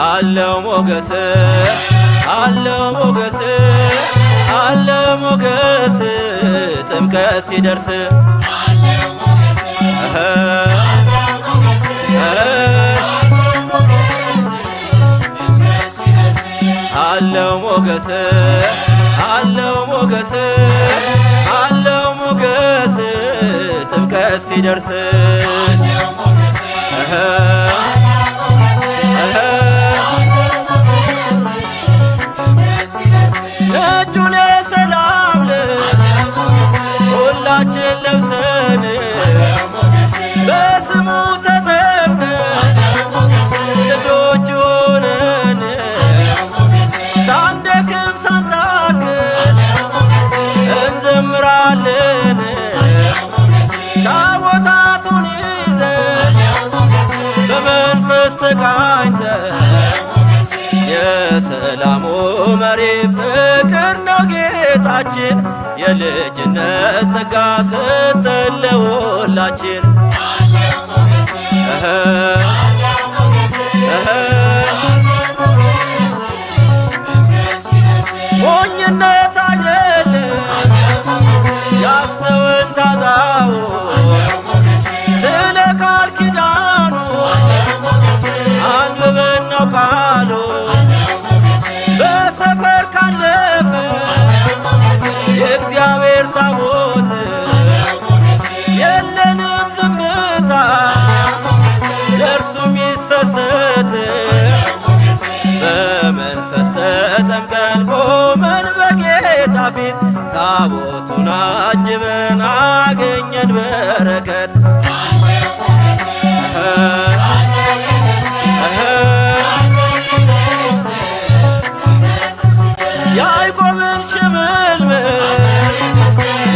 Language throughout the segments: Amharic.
አለው ሞገስ አለው ሞገስ አለው ሞገስ ጥምቀት ሲደርስ አለው ሞገስ አለው ሞገስ አለው ሞገስ ጥምቀት ሲደርስ ነጩን የሰላም ልብስ ሁላችን ለብሰን በስሙ ተጠምቀን ልጆች ሆነን ሳንደክም ሳንታክት እንዘምራለን ታቦታቱን ይዘን በመንፈስ ተቃኝተን የሰላሙ መሪ ፍቅር ነው ጌታችን የልጅነት ጸጋ ሰጠን ለሁላችን ሞኝነት አይደለም ያስተውን ታዛው ስለ ቃል ኪዳኑ አንብበን ነው ቃሉ በሰፈር ካለፈ የእግዚአብሔር ታቦት የለንም ዝምታ ለእርሱ ሚሰሰት በመንፈስ ተጠምቀን ቆመን በጌታ ፊት ታቦቱን አጅበን አገኘን በረከት ያዕቆብን ሽምልምል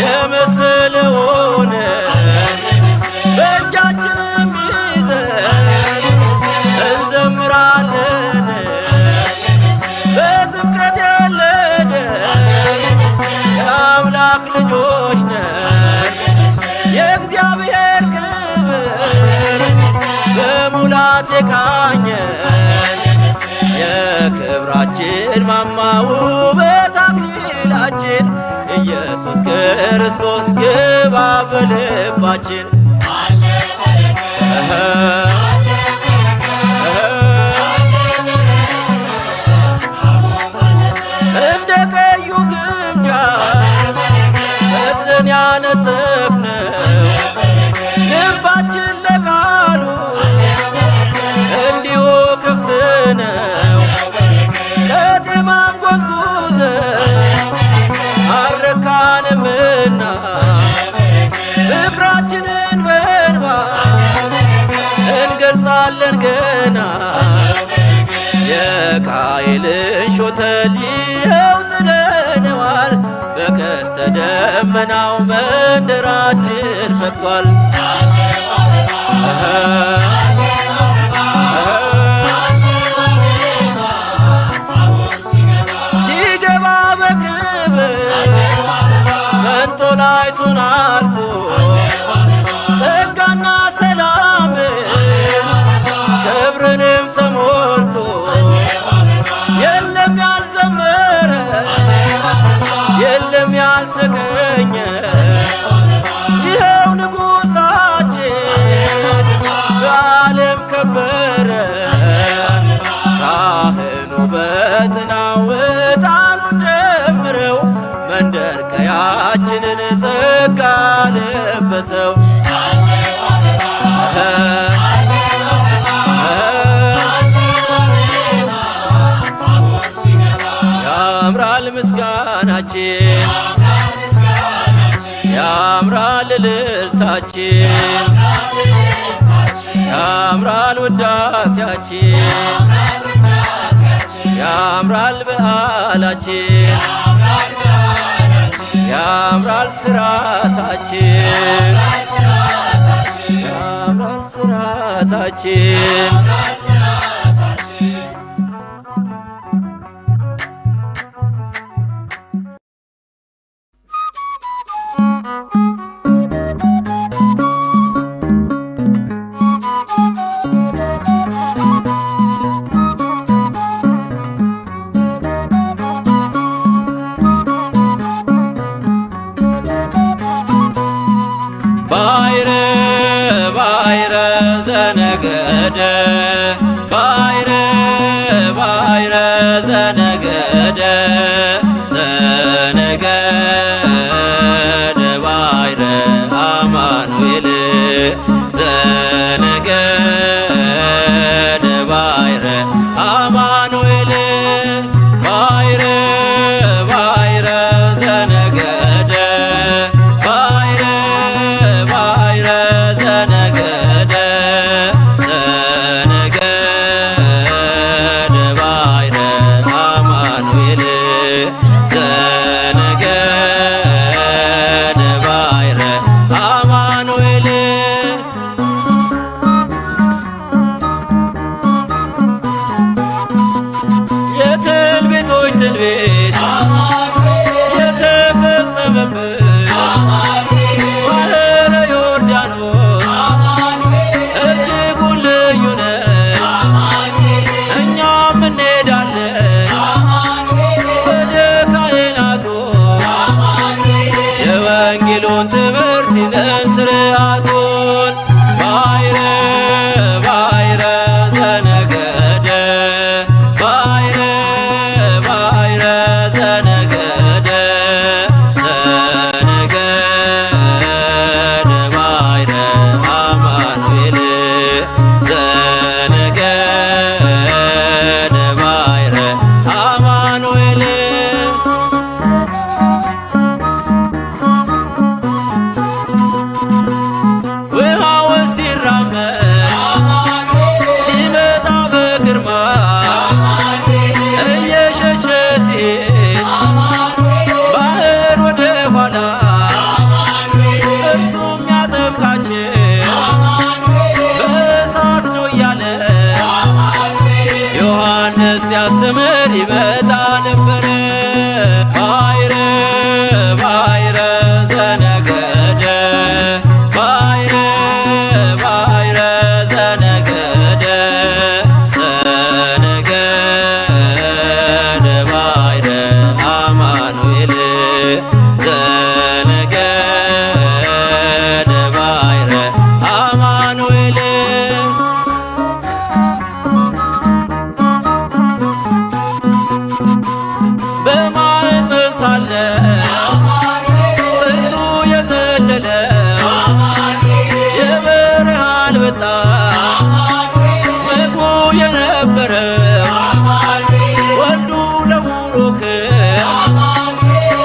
የመሰለውን በእጃችንም ይዘን እንዘምራለን በጥምቀት የወለደን የአምላክ ልጆች ነን የእግዚአብሔር ክብር በሙላት የቃኘን የክብራችን ማማ ውበት አክሊላችን ኢየሱስ ክርስቶስ ግባ በልባችን እንደ ቀዩ ግምጃ ፈትለን ያነጠፍነው ልባችን ለቃሉ እንዲሁ ክፍት ነው ለጤማም ጎዝጉዘን አልረካንምና ፍቅራችንን በእንባ እንገልጻለን ገና የቃየልን ሾተል ይኸው ጥለነዋል በቀስተ ደመናው መንደራችን ፈክቷል ሲገባ በክብር መንጦላይቱን አልፎ ጸጋና ሰላም ክብርንም ተሞልቶ የለም ያልዘመረ የለም ያልተገኘ ይኸው ንጉሣችን በዓለም ከበረ ካህኑ በጥናው ዕጣኑን ጨምረው መንደር ቀያችንን ጸጋ ለበሰው ያምራል ምስጋናችን ያምራል እልልታችን ያምራል ውዳሴያችን ያምራል በዓላችን ያምራል ስራታችን ያምራል ስራታችን ባይረ ባይረ ዘነገደ ባይረ ባይረ ዘነገደ ዘነገደ ባይረ አማኑኤል ዘነገደ ባይረ አማኑኤል ባይረ ባይረ ዘነገደ ባይረ ባይረ ዘነገደ ዘነገደ ባይረ አማኑኤል ዘነገደ ባይረ አማኑኤል የትንቢቶች ትንቢት የተፈጸመበት ባህረ ዮርዳኖስ እጅጉን ልዩ ነው። እኛም እንሄዳለን ወደ ካህናቱ የወንጌሉን ትምህርት ይዘን ስርዓቱን ባይረ ባይረ ዘነገደ ባይረ ባይረ ዘነገደ ዘነገደ ባይረ አማኑኤል ዘነገደ ባይረ አማኑኤል ውሃውን ሲራመድ ሲመጣ በግርማ እየሸሸ ሲሄድ ባህር ወደ ኋላ እርሱም ያጠምቃቸው በእሳት ነው እያለ ዮሐንስ ሲያስተምር ይመጣ ነበረ። ባይረ ባይረ ዘነገደ ባይረ ባይረ ዘነገደ ዘነገደ ባይረ አማኑኤል ዘነገደ ባይረ አማኑኤል በማኅፀን ሳለ ጽንሱ የዘለለው የብርሃን ወጣት ምግቡ የነበረው ወልዱ ለቡሩክ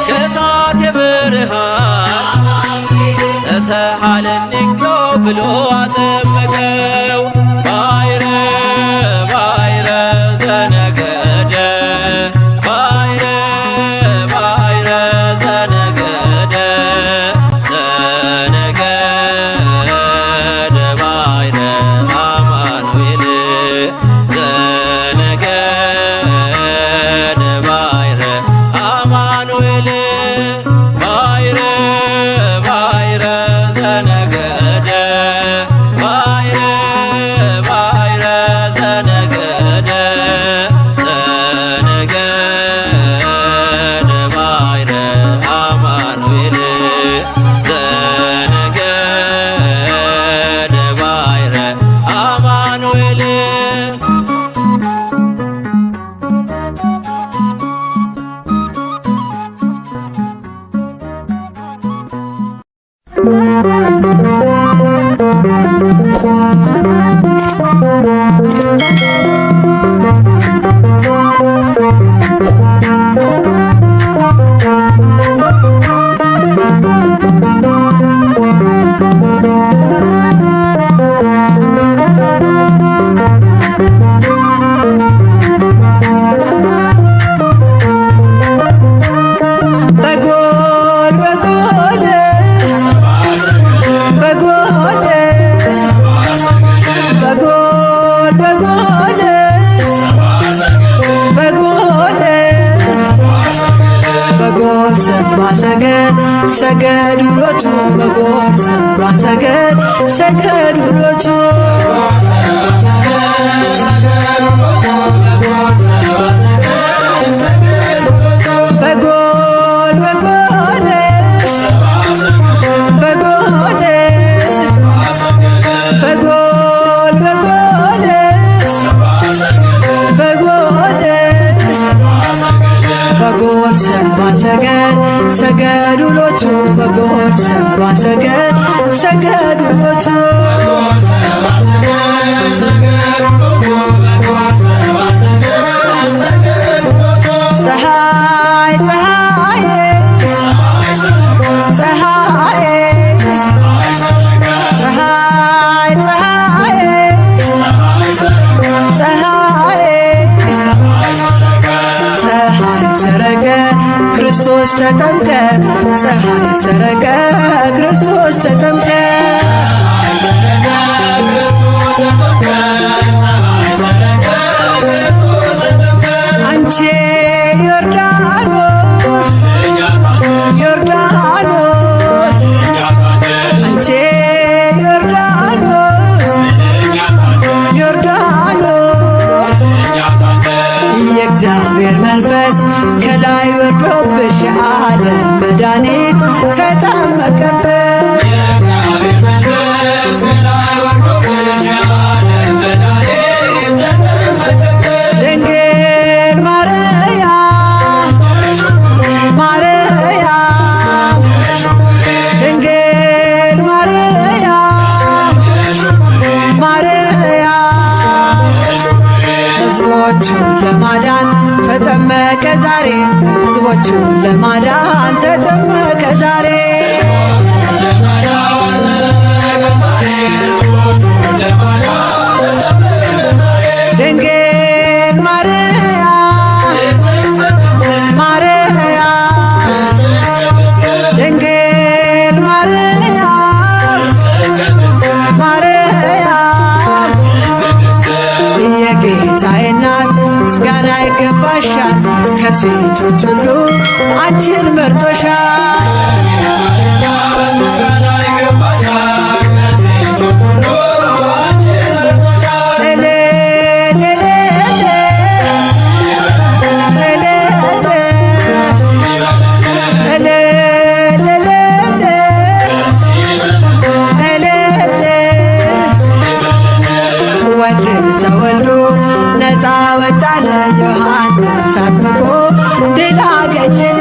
ከእሳት የብርሃን ተሰሃለኒዮ ብሎ አጠመቀው። ባይረ ባይረ ዘነገደ ባይረ ባይረ ዘነገደ ዘነገደ ባይረ አማኑኤል ዘነገደ ባይረ አማኑኤል ባይረ ባይረ ዘነገደ ባይረ ባይረ ዘነገደ ዘነገደ ባይረ አማኑኤል ዘነገደ ባይረ አማኑኤል በጎል በጎል በጎል በጎል በጎል ሰባ ሰገድ ሰገዱሎቱ በጎል ሰባ ሰገድ ሰገዱሎቱ በጎል በጎል በጎል በጎል በጎል በጎል በጎል ሰባ ሰገድ ሰገዱሎቱ በጎል ሰባ ሰገድ ሰገዱሎቱ ፀሐይ ፀሐይ ፀሐይ ፀሐይ ፀሐይ ፀሐይ ሰረቀ ክርስቶስ ተጠምቀ ፀሐይ ሰረቀ ክርስቶስ ተጠምቀ አንቺ ዮርዳኖስ ዮርዳኖስ አንቺ ዮርዳኖስ ዮርዳኖስ የእግዚአብሔር መንፈስ ከላይ ወርዶብሽ የዓለም መድኃኒት ተጠመቀብሽ ድንግል ማርያም ማርያም ድንግል ማርያም ማርያም ሕዝቦቹን ለማዳን ተጠመቀ ዛሬ ሕዝቦቹን ለማዳን ተጠመቀ ዛሬ ድንግል ማርያም ማርያም ድንግል ማርያም ማርያም የጌታዬ እናት ምስጋና ይገባሻል ከሴቶች ሁሉ አንቺን መርጦሻል ተወልዶ ነፃ ወጣነ ዮሐንስ አጥምቆ ድል አገኘን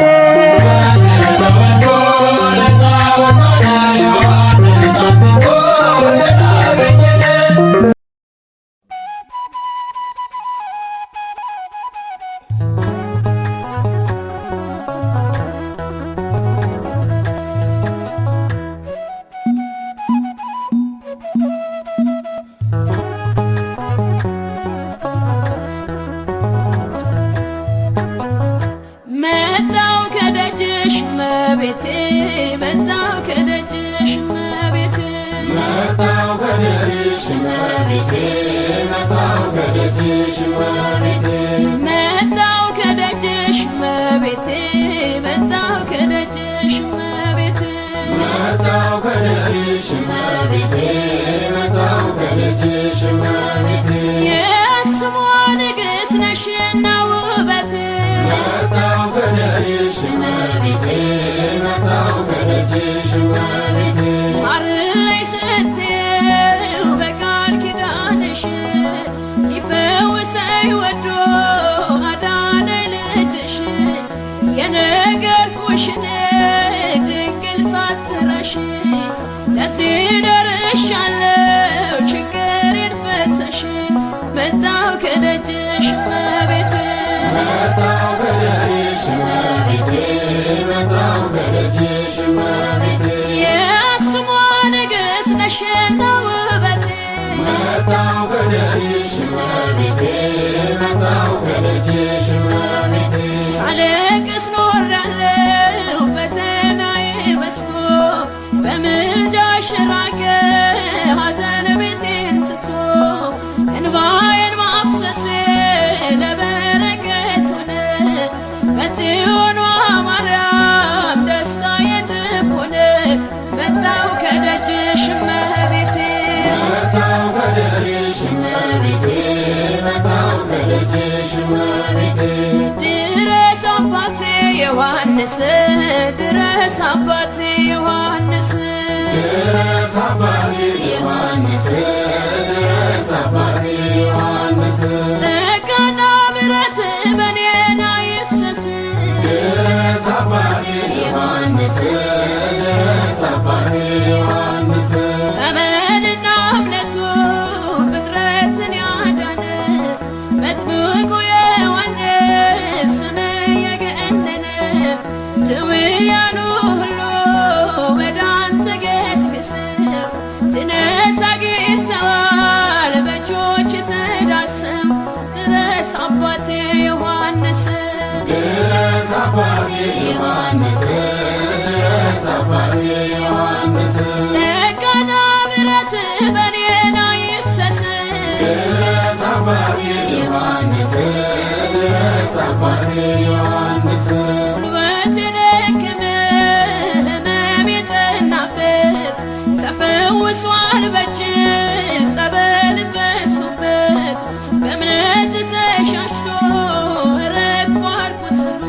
ሳለቅስ ኖሬያለሁ ፈተናዬ በዝቶ በምልጃሽ ራቀ ሐዘን ቤቴን ትቶ ተደጅሽ እመቤቴ መጣሁ ተደጅሽ እመቤቴ ድረስ አባቴ ዮሐንስ ድረስ አባቴ ዮሐንስ ድረስ አባቴ ዮሐንስ ድረስ አባቴ ዮሐንስ ጸጋና ምሕረት በኔ ላይ ይፍሰስ ድረስ አባቴ ዮሐንስ ድረስ አባቴ ዮሐንስ ጸበልና እምነቱ ፍጥረትን ያዳነ መጥምቁ ዮሐንስ ስም የገነነ ድውያኑ ሁሉ ወደ አንተ ገስግሰው ድነት አግኝተዋል በእጆች ተዳሰው ድረስ አባቴ ዮሐንስ ድረስ አባቴ ዮሐንስ ድረስ አባቴ ዮሐንስ ጸጋና ምሕረት በኔ ላይ ይፍሰስ ድረስ አባቴ ዮሐንስ ድረስ አባቴ ዮሐንስ ጉልበት የደከመ ሕመም የጸናበት ተፈውሷል በእጅ ጸበል ፈሶበት በእምነት ተሻሽቶ ረግፏል ቁስሉ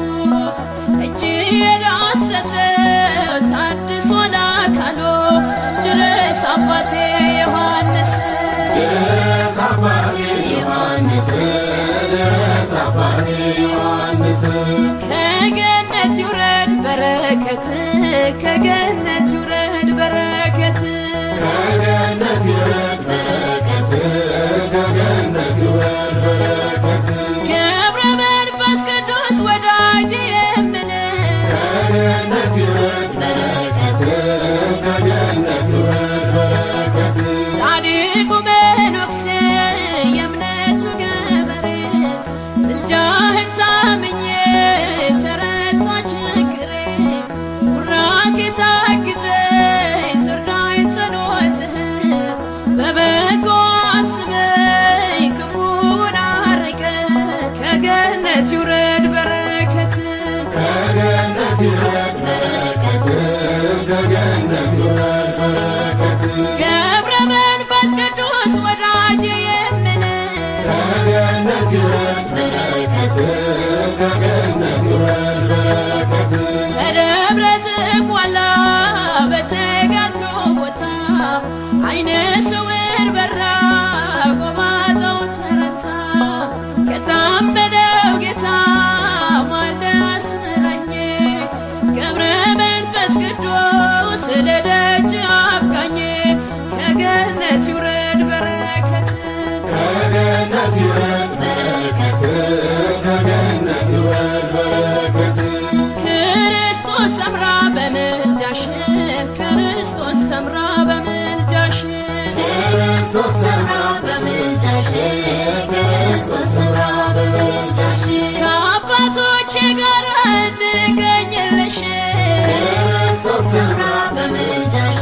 እጅ የዳሰሰው ታድሷል አካሉ ድረስ አባቴ ዮሐንስ ድረስ አባቴ ዮሐንስ ድረስ አባቴ ዮሐንስ ከገነት ይውረድ በረከት ከገነት ይውረድ በረከት ከገነት ይውረድ በረከት ከገነት ይውረድ በረከት ገብረ መንፈስ ቅዱስ ወዳጅ የምን ከገነት ይውረድ በረከት ከገነት ይውረድ በረከት ጻድቁ መነኩሴ የእምነቱ ገበሬ ምልጃህን ታምኜ ተረታ ችግሬ ቡራኬ ታግዘኝ ትርዳኝ ጸሎትህ በበጎ አስበኝ ክፉን አርቀ ከገነት ይውረድ በረከት ከገነት ይውረድ በረከት ከገነት ይውረድ በረከት ገብረ መንፈስ ቅዱስ ወዳጅ የምን ከገነት ይውረድ በረከት ከገነት ይውረድ በረከት በደብረ ዝቋላ በተጋድሎ ቦታ አይነ ስውር በራ ጎባጣው ተረታ ከታመነው ጌታ ማልደ አስምረኝ ገብረ መንፈስ ቅዱስ ለደጅ አብቃኝ ከገነት ይውረድ በረከት ከገነት ይውረድ በረከት ከገነት ይውረድ በረከት ክርስቶስ ሰምራ በምልጃሽ ክርስቶስ ሰምራ በምልጃሽ ክርስቶስ ሰምራ በምልጃሽ ክርስቶስ ሰምራ በምልጃሽ ከአባቶቼ ጋር እንገኝልሽ ክርስቶስ ሰምራ በምልጃሽ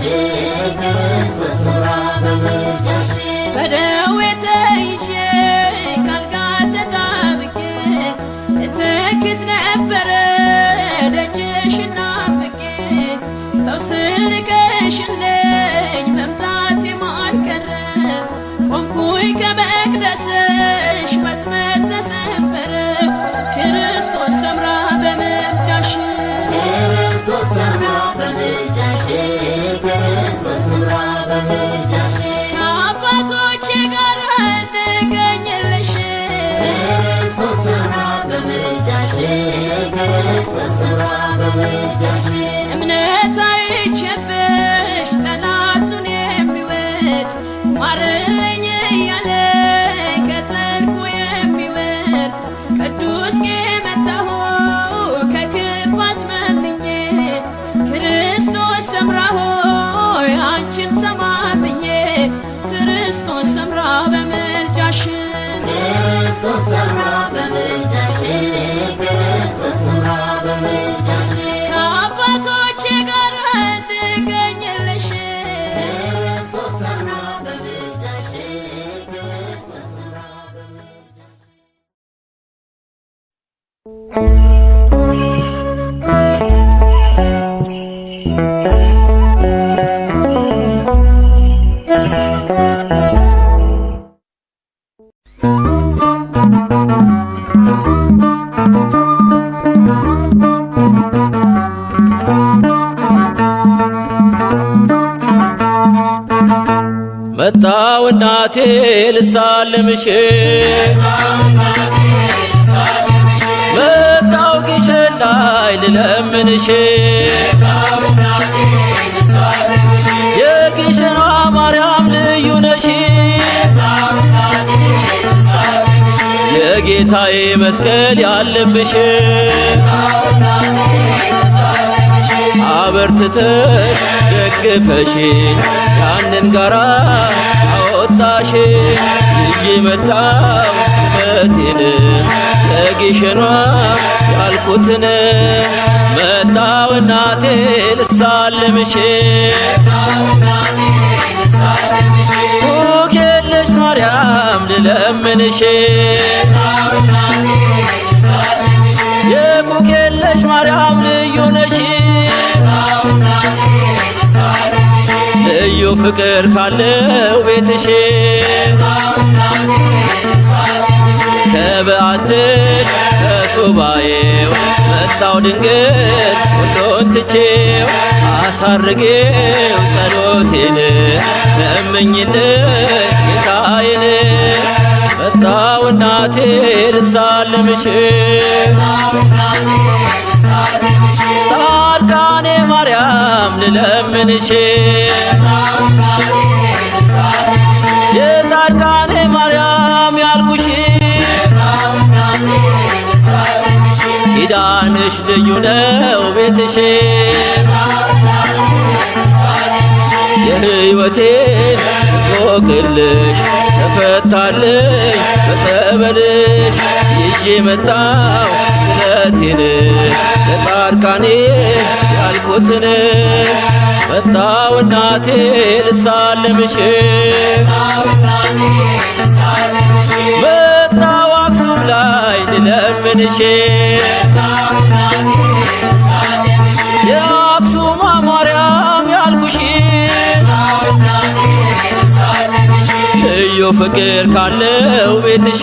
ክርስቶስ ሰምራ በምልጃሽ በደዌ ተይዤ ካልጋ ተጣብቄ እተክዝ ነበረ ደጅሽን ናፍቄ ፈውስን ልከሽልኝ መምጣቴ ማልቀረ ቆምኩኝ ከመቅደስሽ ወጥመድ ተሰበረ ክርስቶስ ሰምራ በምልጃሽ ክርስቶስ ሰምራ በምልጃሽ ክርስቶስ ሰምራ በምልጃሽ ከአባቶቼ ጋር እንገኝልሽ ክርስቶስ ሰምራ በምልጃሽ ክርስቶስ ሰምራ በምልጃሽ እምነት አይቼብሽ ጠላቱን የሚወድ ማርልኝ እያለ ከጥልቁ የሚወድ ቅዱስ የመጣሁ ከክፋት መንኜ ክርስቶስ ሰምራ ሆይ አንቺን ተማምኜ ክርስቶስ ሰምራ በምልጃሽ ክርስቶስ ሰምራ በምልጃሽ ክርስቶስ ሰምራ በምልጃሽ ከአባቶቼ ጋር እንገኝልሽ ክርስቶስ ሰምራ በምልጃሽ ክርስቶስ ሰምራ በምልጃሽ እናቴ ልሳልምሽ መጣው ግሸን ላይ ልለምንሽ የግሸኗ ማርያም ልዩ ነሽ የጌታዬ መስቀል ያለብሽ አበርትተሽ ደግፈሽኝ ያንን ጋራ አወጣሽ ይዤ መጣው ሹመቴን ለግሸኗ ያልኩትን መጣው እናቴ ልሳልምሽ ቡሩክ የለሽ ማርያም ልለምንሽ የቡሩክ የለሽ ማርያም ልዩ ነሽ ልዩ ፍቅር ካለው ቤትሽ ከበዓትሽ ከሱባኤው መጣው ድንግል ሁሉን ትቼው አሳርጌው ጸሎቴን ለምኝልኝ ጌታዬን መጣው እናቴ ልሳልምሽ ጻድቃኔ ማርያም ልለምንሽ የጻድቃኔ ማርያም ያልኩሽ ኪዳንሽ ልዩ ነው ቤትሽ የሕይወቴን እንቆቅልሽ ተፈታልኝ በጸበልሽ ይዤ መጣው ስለቴን ለጻድቃኔ ያልኩትን መጣው እናቴ ልሳልምሽ መጣው አክሱም ላይ ልለምንሽ የአክሱም ማርያም ያልኩሽ ልዩ ፍቅር ካለው ቤትሽ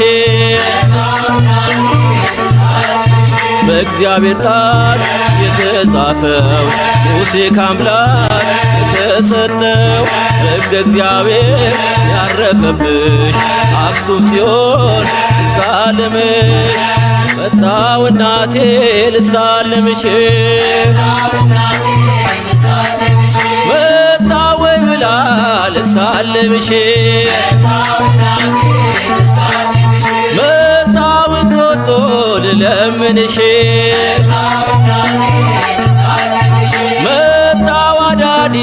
በእግዚአብሔር ጣት የተጻፈው ሙሴ ካምላክ የተሰጠው ሕገ እግዚአብሔር ያረፈብሽ አክሱም ጽዮን ልሳልምሽ መጣው እናቴ ልሳልምሽ መጣው ወይ ብላ ልሳልምሽ መጣው እንጦጦ ልለምንሽ መጣው አዳዲ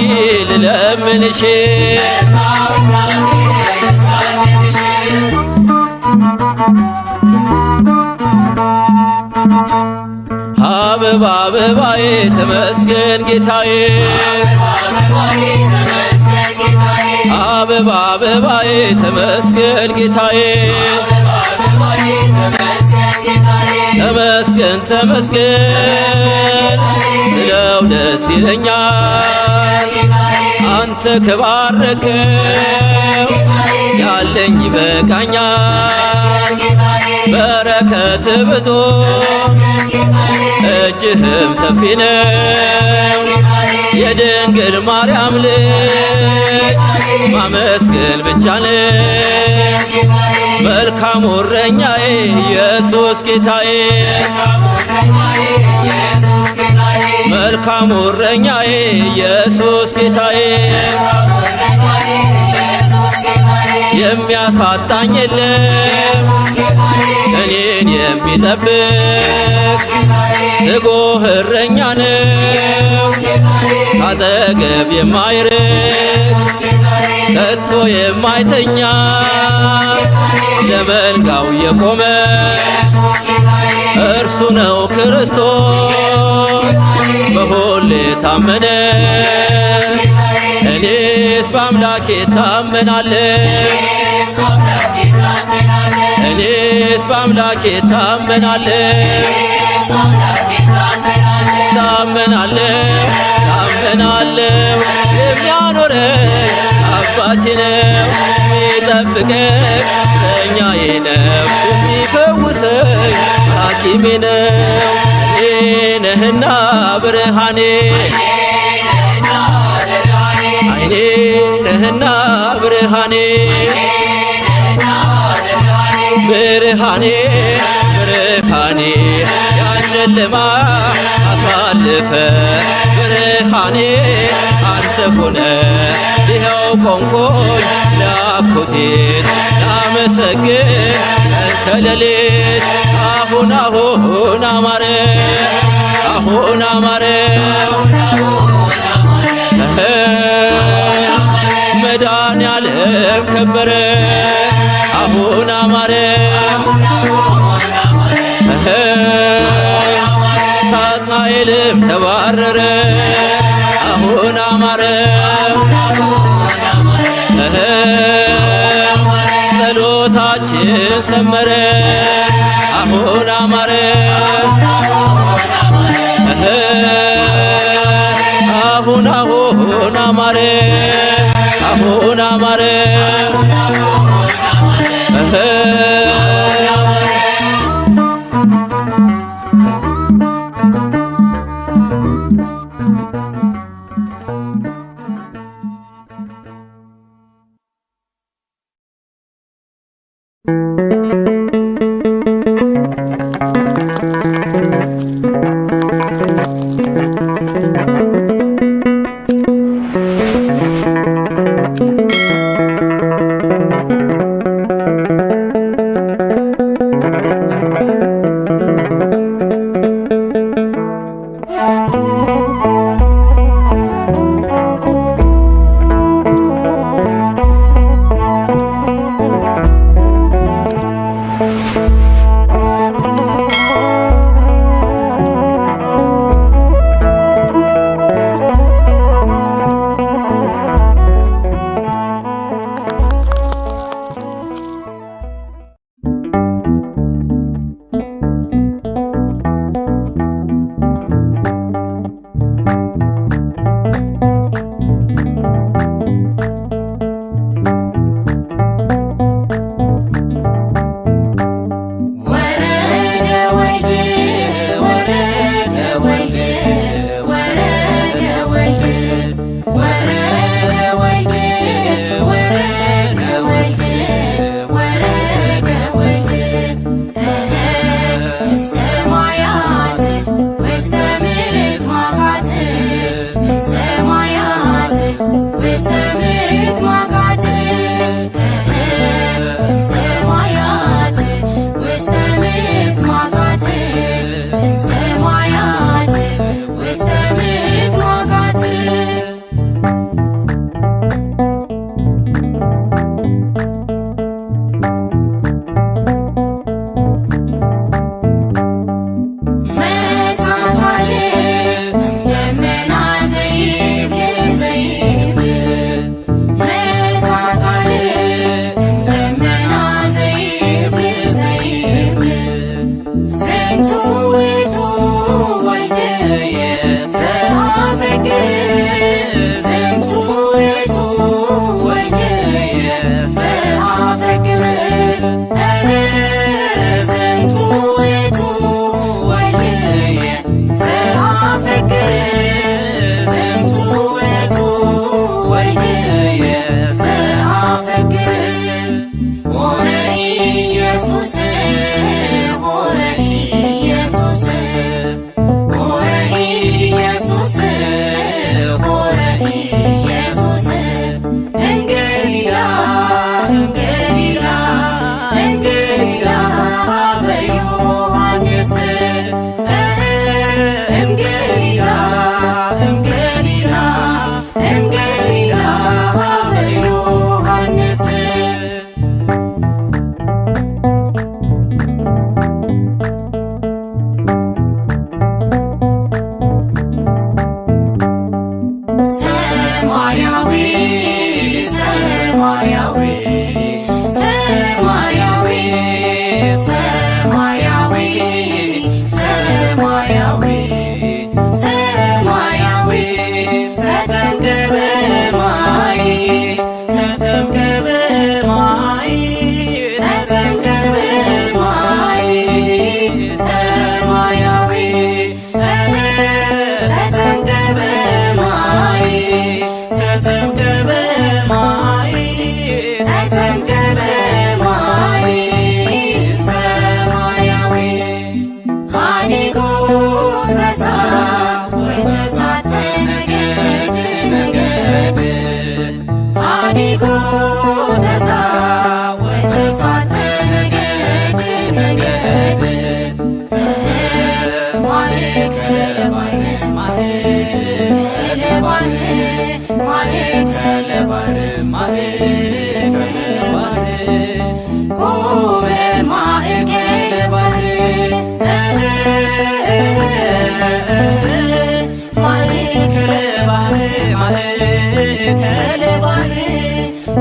ልለምንሽ አበባ አበባዬ ተመስገን ጌታዬ አበባ አበባዬ ተመስገን ጌታዬ ተመስገን ተመስገን ስለው ደስ ይለኛል አንተ ከባረከው ያለኝ ይበቃኛል በረከት ብዙ እጅህም ሰፊ ነው የድንግል ማርያም ልጅ ማመስገን ብቻ ነው መልካሙ እረኛዬ ኢየሱስ ጌታዬ መልካሙ እረኛዬ ኢየሱስ ጌታዬ የሚያሳጣኝ የለም እኔን የሚጠብቅ ትጉህ እረኛ ነው ካጠገብ የማይርቅ ከቶ የማይተኛ ለመንጋው የቆመ እርሱ ነው ክርስቶስ በሁሌ ታመነ እኔስ በአምላኬ ታመናለሁ እኔስ በአምላኬ ታመናለሁ ታመናለሁ የሚያኖረኝ አባቴ ነው የሚጠብቀኝ እረኛዬ ነው የሚፈውሰኝ ሐኪሜ ነው እኔ ነህና ብርሃኔ አይኔ ነህና ብርሃኔ ብርሃኔ ብርሃኔ ያን ጨለማ አሳልፈ ብርሃኔ አንተ ሆነ ይኸው ቆንቆኝ ላኩቴት ላመሰግን ቀን ከሌሊት አሁን አሁን አማረ አሁን አማረ መድኃኔዓለም ከበረ አሁን አማረ ሳጥናኤልም ተባረረ አሁን አማረ ጸሎታችን ሰመረ አሁን አማረ አሁን አሁን አማረ አሁን አማረ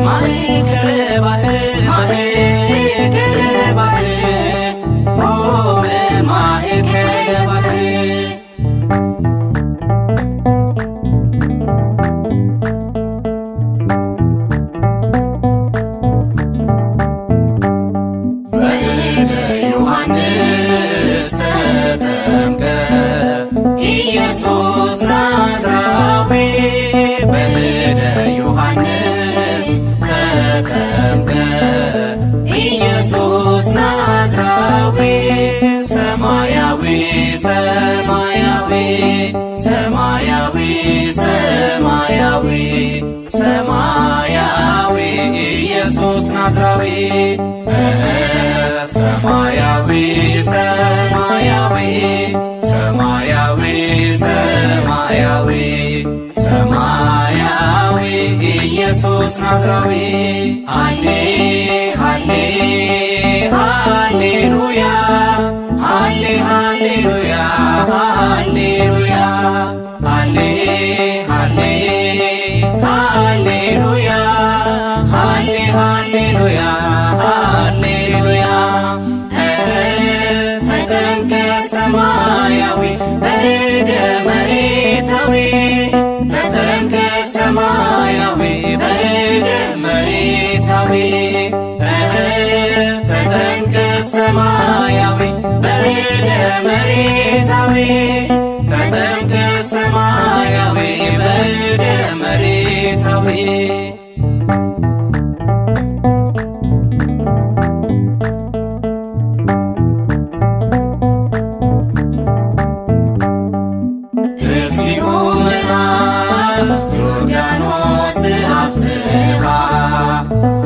ማእከለ ባሕር ማእከለ ባሕር ቆመ ማእከለ ባሕር በእደ ዮሐንስ ተጠምቀ ኢየሱስ ናዝራዊ በእደ ዮሐንስ ተጠምቀ ኢየሱስ ናዝራዊ ሰማያዊ ሰማያዊ ሰማያዊ ሰማያዊ ሰማያዊ ኢየሱስ ናዝራዊ ሰማያዊ ሰማያዊ ሰማያዊ ሰማያዊ ሰማያዊ ኢየሱስ ናዝራዊ ሃሌ ሃሌ ሃሌሉያ ሃሌ ሃሌሉያ ሃሌሉያ ሃሌ ሃሌ ሃሌሉያ ሃሌ ሃሌሉያ ሃሌሉያ ተጠምቀ ሰማያዊ በእደ መሬታዊ ተጠምቀ ሰማያዊ በእደ መሬታዊ ተጠምቀ ሰማያዊ በእደ መሬታዊ ተጠምቀ ሰማያዊ በእደ መሬታዊ እግዚኦ መርሃ ዮርዳኖስ አብጽሐ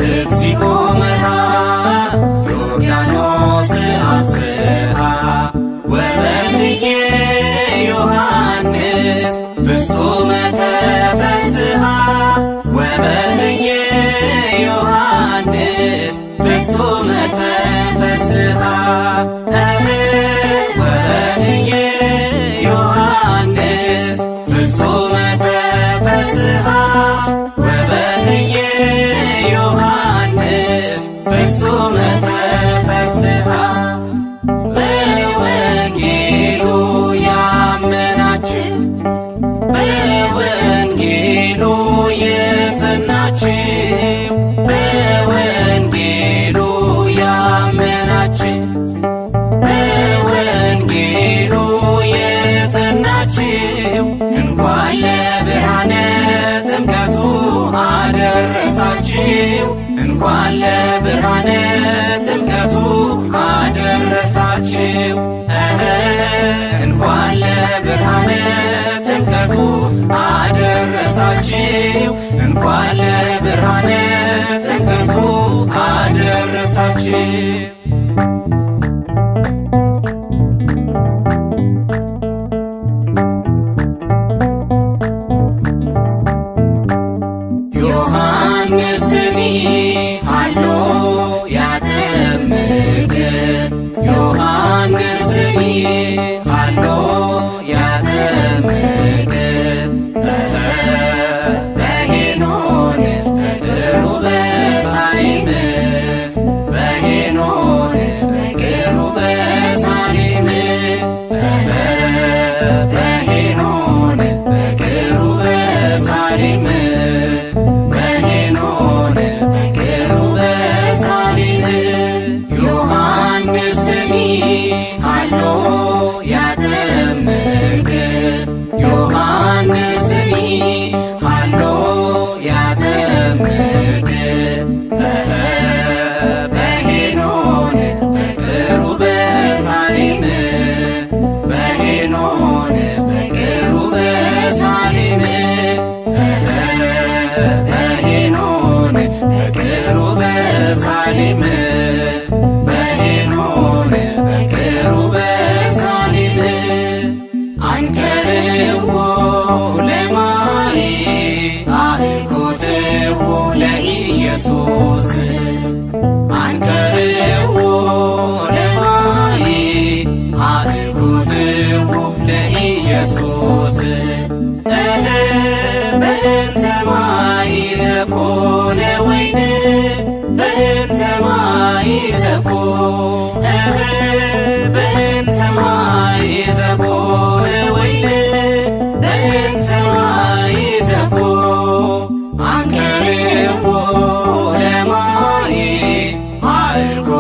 እግዚኦ መርሃ ዮርዳኖስ አብጽሐ ወበህየ ዮሐንስ ፍጹመ ተፈስሐ ወበህየ ዮሐንስ ፍጹመ ተፈስሐ ወበህየ ዮሐንስ ፍጹመ ተፈስሐ ወበህየ ዮሐንስ ፍጹመ ተፈስሐ በወንጌሉ ያመናችሁ በወንጌሉ የጸናችሁ በወንጌሉ ያመናችሁ በወንጌሉ የጸናችሁ እንኳን ለብርሃነ ጥምቀቱ አደረሳችሁ እንኳን ለብርሃነ ጥምቀቱ አደረሳችሁ እንኳን ለብርሃነ ጥምቀቱ አደረሳችሁ እንኳን ለብርሃነ ጥምቀቱ አደረሳችሁ ዮሐንስኒ ሃሎ ያጠምቅ ዮሐንስኒ ሃሎ ያጠምቅ በሄኖን በቅሩበ ሳይምር በሄኖን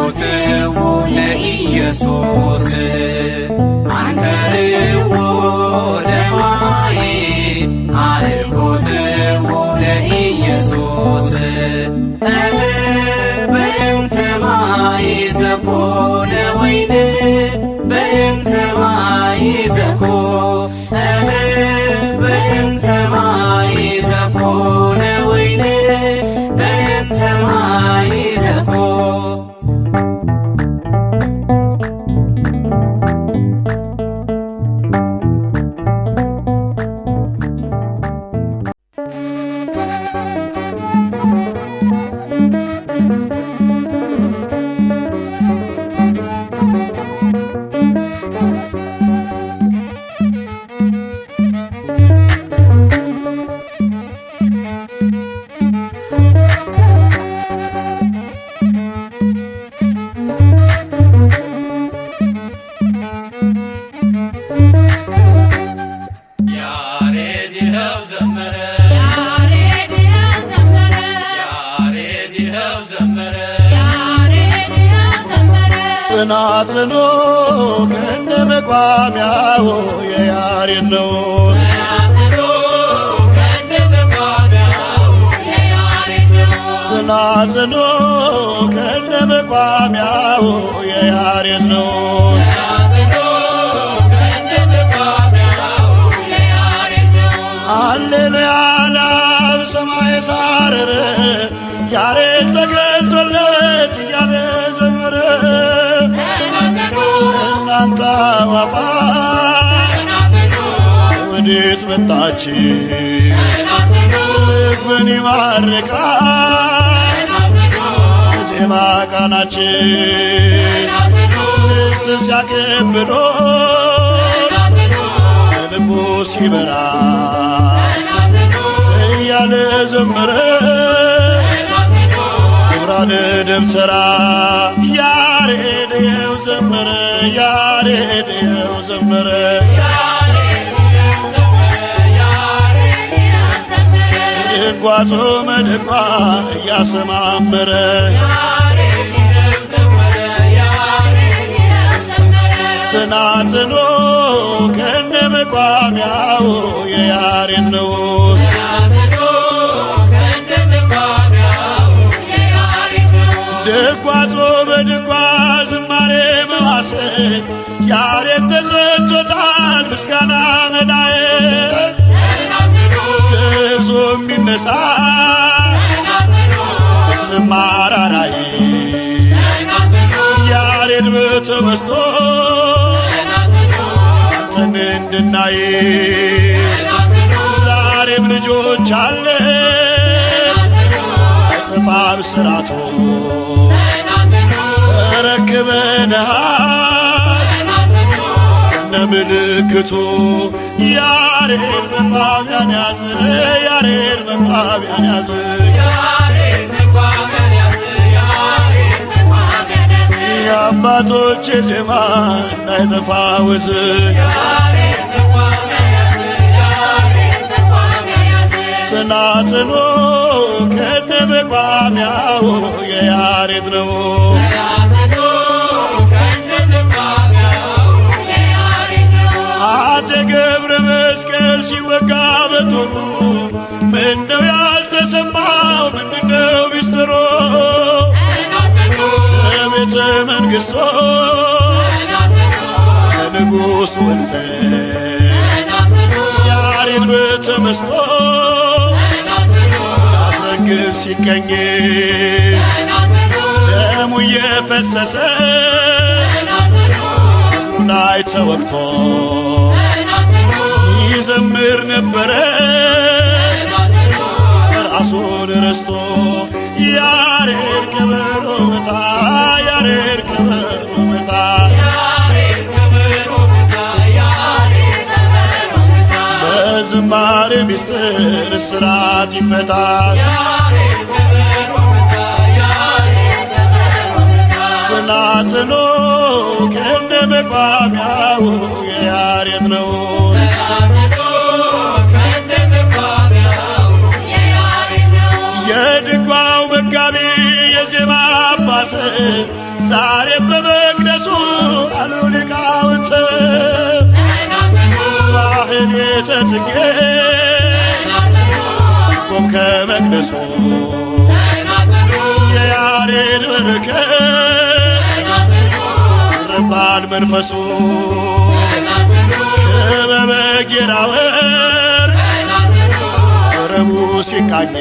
አልኮትዎ ለኢየሱስ አንከርዎ ለማይ አልኮትዎ ለኢየሱስ በእንተ ማይ ዘኮነ ወይን በእንተ ማይ ዘኮ በእንተ ማይ ዘኮነ ወይን በእንተ ማይ ዘኮ ጽናጽኑ ከነ መቋሚያው የያሬድ ነው። ጽናጽኑ ከነ መቋሚያው የያሬድ ነው። ሃሌሉያ ለአብ ሰማይ ሳረረ ያሬድ ተገልጦለት እያለ ዘመረ። እናንተ አዕዋፋት ወዴት መጣችሁ? ልብን ይማርካል የዜማ ቃናችን ንስር ሲያቀብሎ ልቡ ሲበራ እያለ ዘመረ። ክብራነ ደብተራ ያሬድየው ዘመረ ያሬድየው ዘመረ ድጓ ጾመ ድጓ እያሰማመረ ጽናጽኑ ከነ መቋሚያው የያሬድ ነው። ድጓ ጾመ ድጓ ዝማሬ መዋሥዕ ያሬድ ተሰጥቶታል ምስጋና መላእክት። ግዕዙም ይነሣ ምስልም አራራይ ያሬድ በተመስጦ አንተን እንድናይ ዛሬም ልጆች አለ አይጠፋም ሥርዓቱ ተረክበንሃል ከነ ምልክቱ ያሬድ መቋሚያን ያዘ ያሬድ መቋሚያን ያዘ የአባቶች ዜማ እንዳይጠፋ ወዝ ጽናጽኑ ከነ መቋሚያው የያሬድ ነው። አፄ ገብረ መስቀል ሲወጋ በጦሩ ምነው ያልተሰማው ምንድነው ሚስጥሩ? ከቤተ መንግሥቱ ከንጉሡ እልፍኝ ያሬድ በተመስጦ ሲያስረግዝ ሲቀኝ ደሙ እየፈሰሰ እግሩ ላይ ተወግቶ ይዘምር ነበረ ራሱን ረስቶ ያሬድ ከበሮ መታ ያሬድ ከበሮ መታ በዝማሬ ምስጢር እስራት ይፈታል። ጽናጽኑ ከነ መቋሚያው የያሬድ ነው። የድጓው መጋቢ የዜማ አባት ካህናት ዛሬ በመቅደሱ አሉ ሊቃውንት ማህሌተ ጽጌ ሲቆም ከመቅደሱ የያሬድ በረከት ረባን መንፈሱ ክበበ ጌራ ወርቅ ወረቡ ሲቃኝ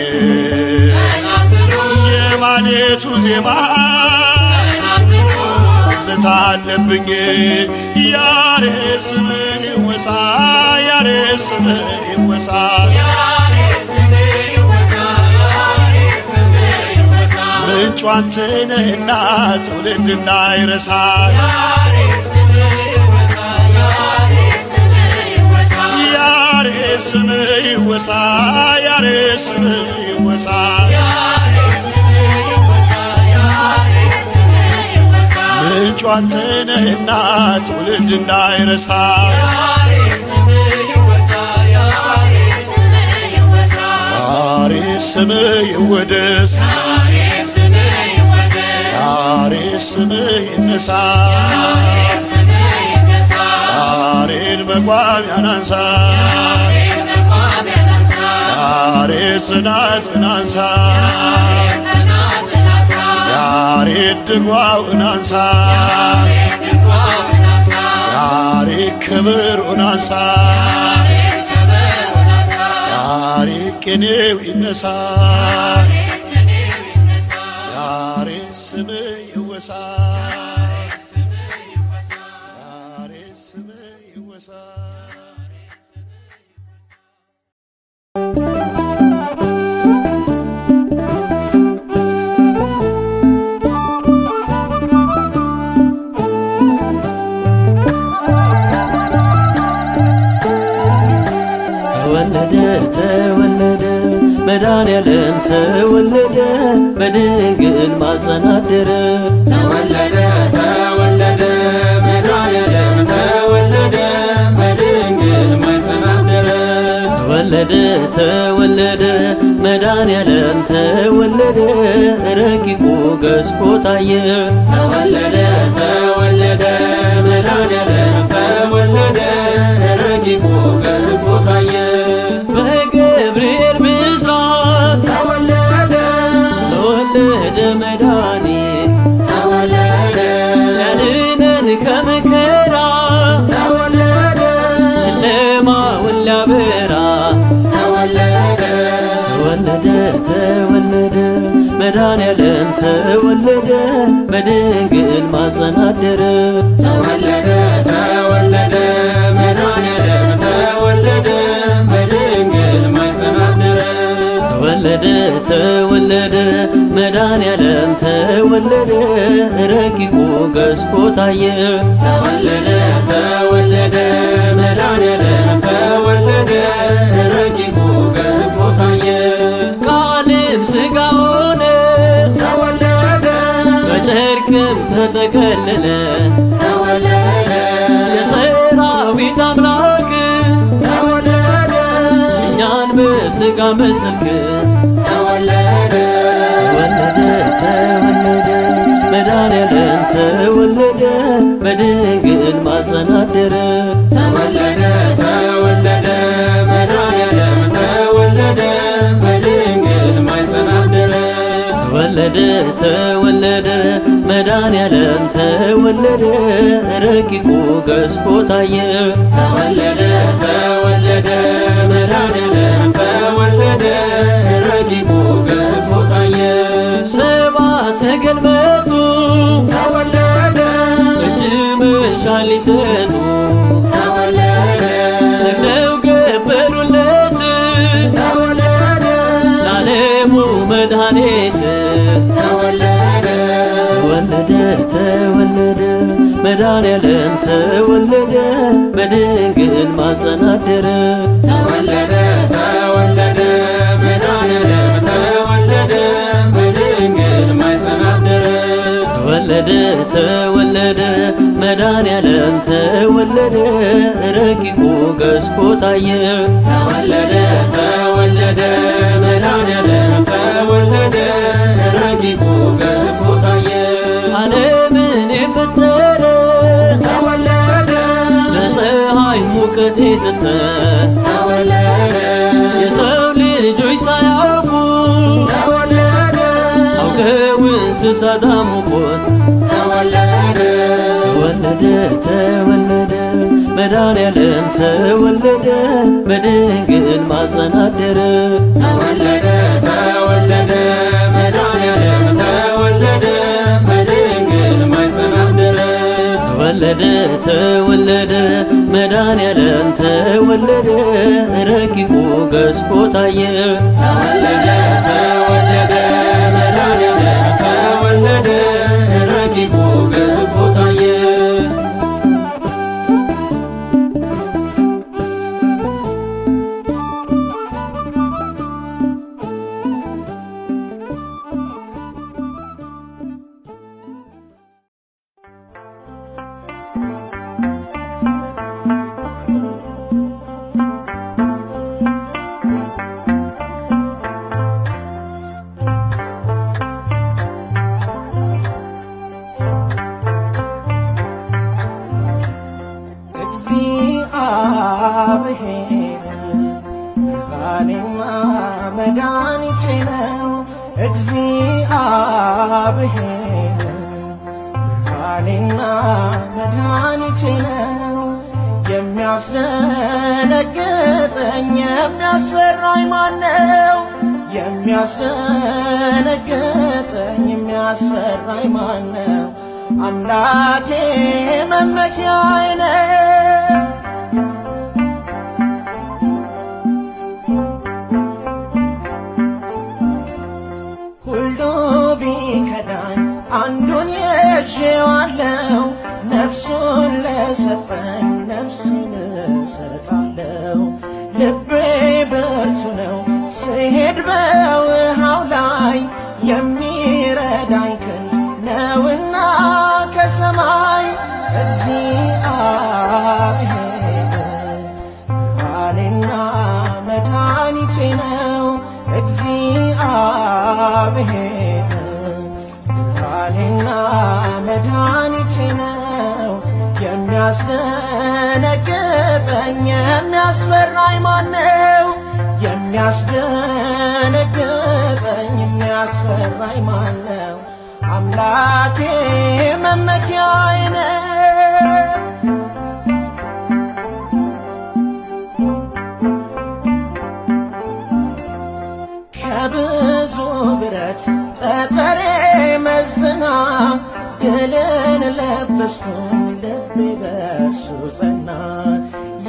የማሌቱ ዜማ ትዝታ አለብኝ ያሬድ ስምህ ይወሳ ያሬድ ስምህ ይወሳ ምንጩ አንተ ነህና ትውልድ እንዳይረሳ ያሬድ ስምህ ይወሳ ያሬድ ስምህ ይወሳ ምንጩ አንተ ነህና ትውልድ እንዳይረሳ ያሬድ ስምህ ይወደስ ያሬድ ስምህ ይነሳ ያሬድ መቋሚያን አንሳ ያሬድ ጽናጽን አንሳ ያሬድ ድጓውን አንሳ ያሬድ ክብሩን አንሳ ያሬድ ቅኔው ይነሳ ያሬድ ስምህ ይወሳ ያሬድ ስምህ ይወሳ ተወለደ መድኃኔዓለም ተወለደ በድንግል ማኅፀን አደረ ተወለደ መድኃኔዓለም ተወለደ በድንግል ማኅፀን አደረ ተወለደ መድኃኔዓለም ተወለደ ረቂቁ ገዝፎ ታየ ተወለደ መድኃኔዓለም ተወለደ ረቂቁ ገዝፎ ታየ በገብርኤል ብስራት ተወለደ መድኃኒት ተወለደ ያድነን ከመከራ ጨለማውን ሊያበራ ተወለደ መድኃኔዓለም ተወለደ በድንግል ማኅፀን አደረ ተወለደ መድኃኔዓለም ተወለደ በድንግል ማኅፀን አደረ ተወለደ መድኃኔዓለም ተወለደ ረቂቁ ገዝፎ ታየ ተወለደ መድኃኔዓለም ተወለደ ረቂቁ ገዝፎ ታየ ቃልም ሥጋ ሆነ ተወለደ በጨርቅም ተጠቀለለ ተወለደ የሰራዊት አምላክ ተወለደ እኛን በሥጋ መሰልክ ተወለደ መድኃኔዓለም ተወለደ በድንግል ማኅፀን አደረ ተወለደ መድኃኔዓለም ተወለደ በድንግል ማኅፀን አደረ ተወለደ መድኃኔዓለም ተወለደ ረቂቁ ገዝፎ ታየ ተወለደ መድኃኔዓለም ተወለደ ረቂቁ ገዝፎ ታየ ሰብአ ሰገል መጡ ተወለደ እጅ መንሻ ሊሰጡ ተወለደ ሰግደው ገበሩለት ተወለደ ለዓለሙ መድኃኒት ተወለደ መድኃኔዓለም ተወለደ በድንግል ማኅፀን አደረ ተወለደ መድኃኔዓለም ተወለደ በድንግል ማኅፀን አደረ ተወለደ መድኃኔዓለም ተወለደ ረቂቁ ገዝፎ ታየ ተወለደ መድኃኔዓለም ተወለደ ረቂቁ ገዝፎ ታየ ዓለምን የፈጠረ ተወለደ ለፀሐይ ሙቀት የሰጠ ተወለደ የሰው ልጆች ሳያውቁ ተወለደ አውቀው እንስሳት አሞቆት ተወለደ ተወለደ ተወለደ መድኃኔዓለም ተወለደ በድንግል ማፀን አደረ ተወለደ ተወለደ መድኃኔዓለም ተወለደ በድንግል ማፀን አደረ ተወለደ ተወለደ መድኃኔዓለም ተወለደ ረቂቁ ገዝፎ ታየ ተወለደ ተወለደ መድኃኔዓለም ተወለደ ረቂቁ ገዝፎ ታየ ብርሃኔና መድኃኒቴ ነው እግዚአብሔር ብርሃኔና መድኃኒቴ ነው የሚያስደነግጠኝ የሚያስፈራኝ ማነው የሚያስደነግጠኝ የሚያስፈራኝ ማነው አምላኬ መመኪያዬ ነው አንዱን ይዤዋለሁ ነፍሱን ለሰጠኝ ነፍሴን እሰጣለሁ ልቤ ብርቱ ነው ስሄድ በውሃው ላይ የሚረዳኝ ክንድ ነውና ከሰማይ እግዚአብሔር ብርሃኔና መድኃኒቴ ነው እግዚአብሔር ብርሃኔና መድኃኒቴ ነው የሚያስደነግጠኝ የሚያስፈራኝ ማነው የሚያስደነግጠኝ የሚያስፈራኝ ማነው አምላኬ መመኪያዬ ነው ከብዙ ብረት ጠጠሬ መዝና ድልን ለበስኩኝ ልቤ በእርሱ ጸና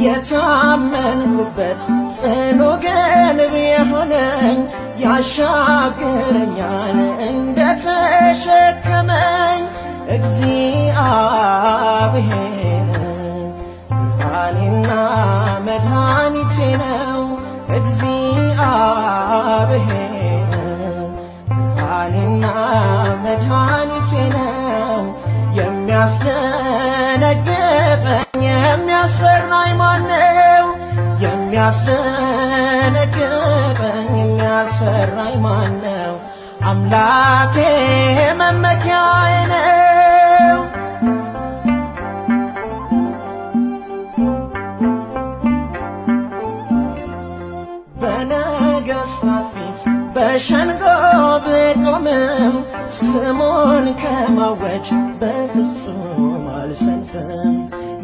የታመንኩበት ጽኑ ግንብ የሆነኝ ያሻግረኛል እንደተሸከመኝ እግዚአብሔር ብርሃኔና መድኃኒቴ ነው እግዚአብሔር ብርሃኔና መድኃኒቴ ነው የሚያስደነግጠኝ የሚያስፈራኝ ማነው የሚያስደነግጠኝ የሚያስፈራኝ ማነው አምላኬ መመኪያዬ ነው በነገሥታት ፊት በሸንጎ ብቆምም ስሙን ከማወጅ በፍጹም አልሰንፍም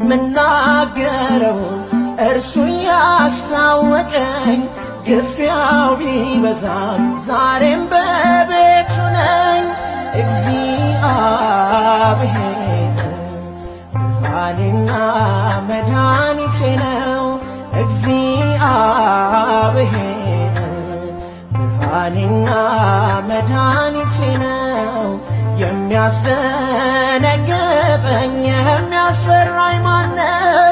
ምናገረውን እርሱ ያስታወቀኝ ግፊያው ቢበዛም ዛሬም በቤቱ ነኝ እግዚአብሔር ብርሃኔና መድኃኒቴ ነው እግዚአብሔር ብርሃኔና መድኃኒቴ ነው የሚያስደነግጠኝ የሚያስፈራኝ ማነው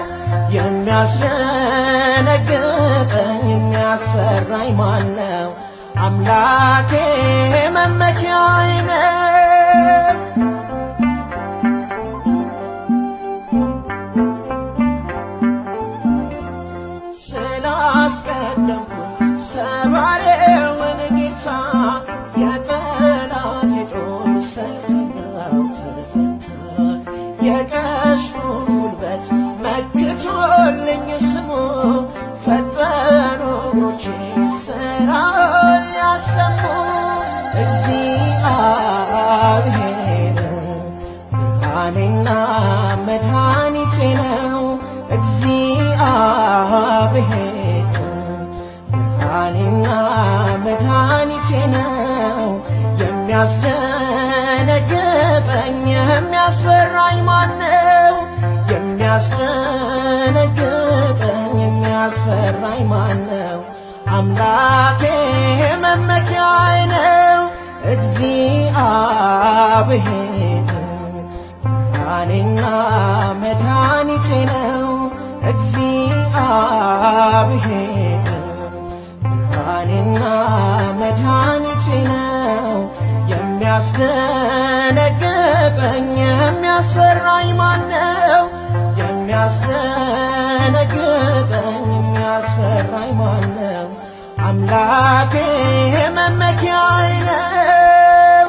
የሚያስደነግጠኝ የሚያስፈራኝ ማነው አምላኬ መመኪያዬ ነው ስላስቀደምኩ ሰባሬውን ጌታ የጠላቴ ጦር ሰልፈኛው ተፈታ የቀስቱን ጉልበት መክቶልኝ ስሙ ፈጠኑ እግሮቼ ሥራውን ሊያሰሙ እግዚአብሔር ብርሃኔና መድኃኒቴ ነው። እግዚአብሔር ብርሃኔና መድኃኒቴ ነው። የሚያስደነግጠኝ የሚያስፈራኝ ማነው? የሚያስደነግጠኝ የሚያስፈራኝ ማነው? አምላኬ መመኪያዬ ነው። እግዚአብሔር ብርሃኔና መድኃኒቴ ነው። እግዚአብሔር ብርሃኔና መድኃኒቴ ነው። የሚያስደነግጠኝ የሚያስፈራኝ ማነው? የሚያስደነግጠኝ የሚያስፈራኝ ማነው? አምላኬ መመኪያዬ ነው።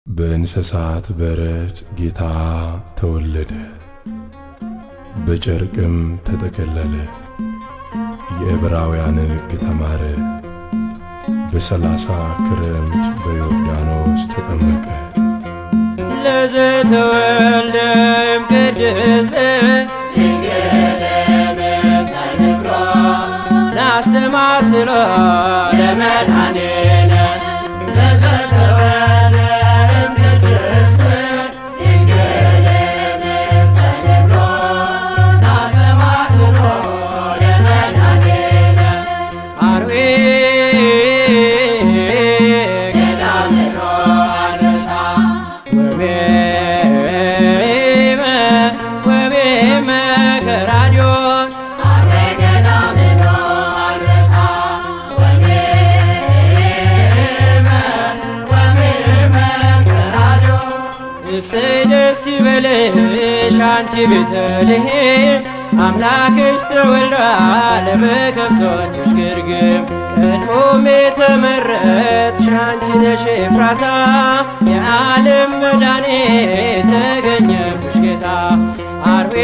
በእንስሳት በረት ጌታ ተወለደ፣ በጨርቅም ተጠቀለለ። የዕብራውያንን ሕግ ተማረ፣ በ30 ክረምት በዮርዳኖስ ተጠመቀ። ለዘተወልደ እምቅድስት ድንግል እምተንብሮ ናስተማስሎ ለመድኃኒነ ለዘተወልደ እምቅድስት ድንግል እምተንብሮ ናስተማስሎ ለመድኃኒነ አርዌ ገዳምሮ አንበሳ ወቤመ ከራዲዮን አርዌ ገዳምሮ አንበሳ ወቤመ ከራዲዮን እሰይ ደስ ይበልሽ አንቺ ቤተልሔም አምላክሽ ተወልዷል በከብቶችሽ ግርግም። ቀድሞም የተመረጥሽ አንቺ ነሽ ኤፍራታ የዓለም መድኃኒት ተገኘብሽ ጌታ። አርዌ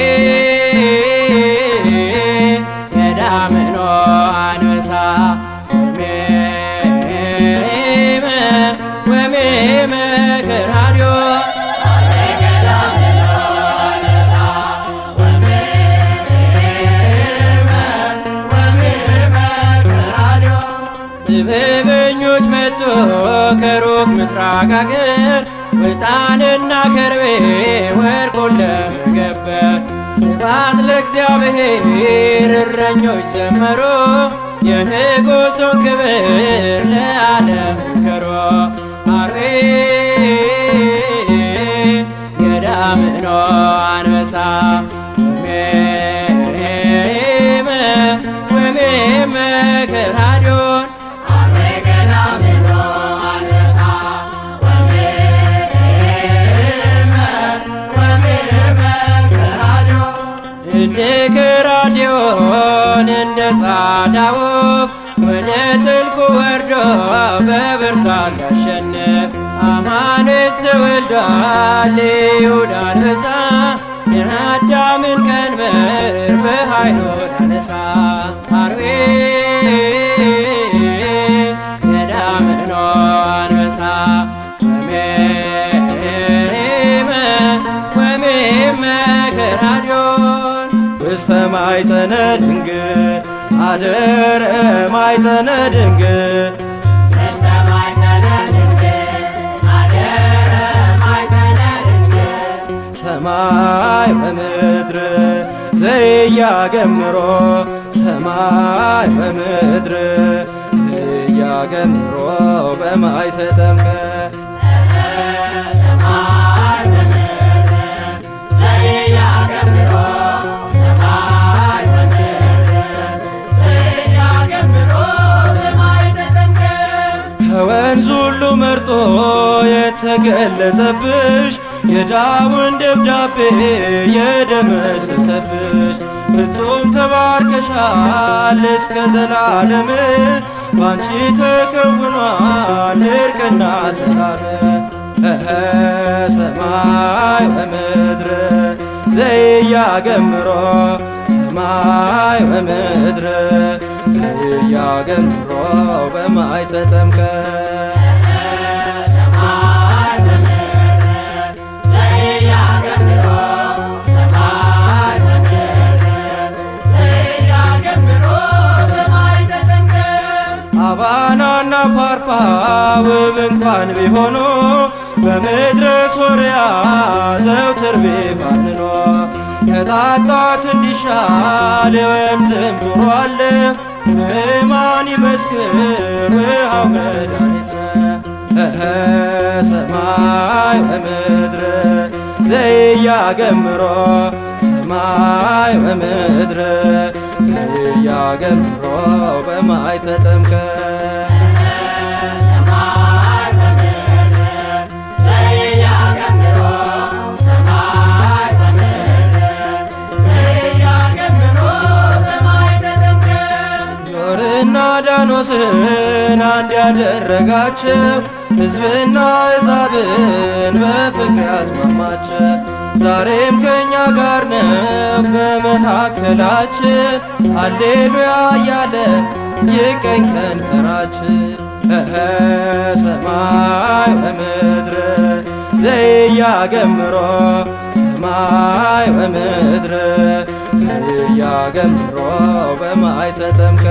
ገዳምኖ አንበሳ ወሜመ ከራዲዮን ጥበበኞች መጡ ከሩቅ ምስራቅ አገር ዕጣንና ከርቤ ወርቁን ለመገበር። ስብሐት ለእግዚአብሔር እረኞች ዘመሩ የንጉሡን ክብር ለዓለም ዘከሩ። አርዌ ገዳምኖ አንበሳ ወሜመ ከራዲዮን እንደ ከራዲዮን እንደ ጻዳ ወፍ ወደ ጥልቁ ወርዶ በብርታት ሊያሸንፍ አማኑኤል ተወልዷል ይሁዳ አንበሳ የአዳምን ቀንበር በኃይሉ ሊያነሳ። አርዌ ገዳምኖ አንበሳ ወሜመ ከራዲዮን ውስተ ማኅፀነ ድንግል አደረ ማኅፀነ ድንግል ውስተ ማኅፀነ ድንግል አደረ ማኅፀነ ድንግል ሰማይ ወምድር ዘያገምሮ ሰማይ ወምድር ዘያገምሮ በማይ ተጠምቀ ሰማይ ተመርጦ የተገለጠብሽ የዳውን ደብዳቤ የደመሰሰብሽ ፍጹም ተባርከሻል እስከ ዘላለም ባንቺ ተከውኗል እርቅና ሰላም ሰማይ ወምድር ዘያገምሮ ሰማይ ወምድር ዘያገምሮ በማይ ተጠምቀ አባናና ፋርፋ ውብ እንኳን ቢሆኑ በምድረ ሶርያ ዘውትር ቢፋንኖ ከጣጣት እንዲሻል የወንዝም ጡሮ አለ ምእማን ይመስክር ውሃው መድኃኒት ነው ሰማይ ወምድር ዘያገምሮ ሰማይ ወምድር ዘያገምሮ በማይ ተጠምቀ ዮርና ዳኖስን አንድ ያደረጋቸው ሕዝብና አሕዛብን በፍቅር ያስማማቸው ዛሬም ከእኛ ጋር ነው በመካከላችን ሃሌሉያ እያለ ይቀኝ ከንፈራችን ሰማይ ወምድር ዘያገምሮ ሰማይ ወምድር ዘያገምሮ በማይ ተጠምቀ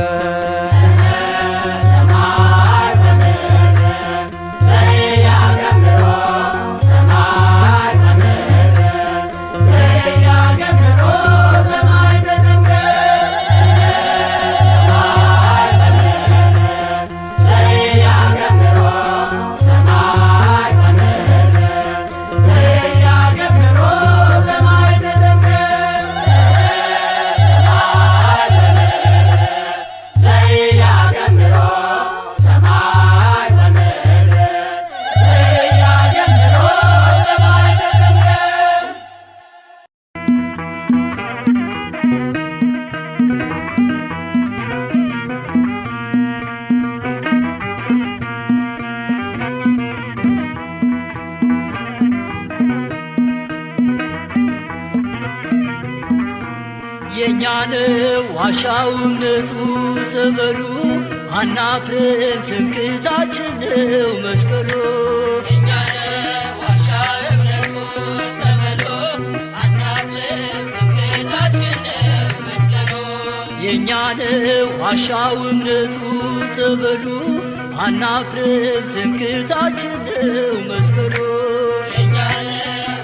የኛነው ዋሻው እምነቱ ጸበሉ አናፍርም ትምክህታችን ነው መስቀሉ የኛነው ዋሻው እምነቱ ጸበሉ አናፍርም ትምክህታችን ነው መስቀሉ የኛነው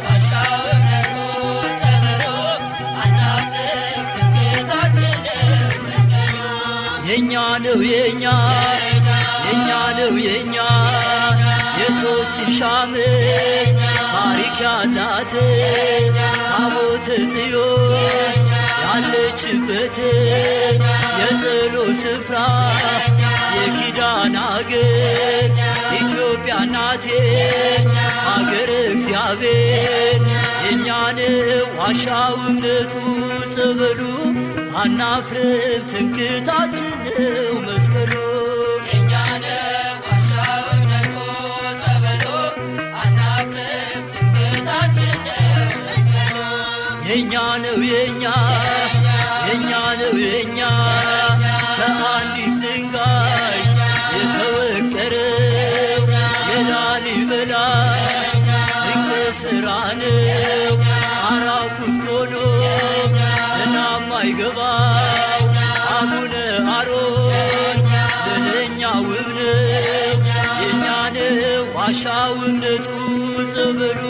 ዋሻው እምነቱ ጸበሉ አናፍርም ትምክህታችን ነው መስቀሉ የኛ ነው የኛ ነው የኛ የሶስት ሺህ ዓመት ታሪክ ያላት ታቦተ ጽዮን ያለችበት የጸሎት ስፍራ የኪዳን አገር ኢትዮጵያ ናቴ አገር እግዚአብሔር የኛ ነው ዋሻው እምነቱ ጸበሉ አናፍርም ትምክህታችን ነው መስቀሉ የኛ ነው ዋሻው እምነቱ ጸበሉ አናፍርም ትምክህታችን ነው መስቀሉ የኛ ነው የኛ ነው የኛ ከአንዲት ድንጋይ የተወቀረው የላሊበላ ድንቅ ሥራ ነው አራው ክፍት ሆኖ ዝናብ ማይገባው አቡነ አሮን ምንኛ ውብ ነው የኛ ነው ዋሻው እምነቱ ጸበሉ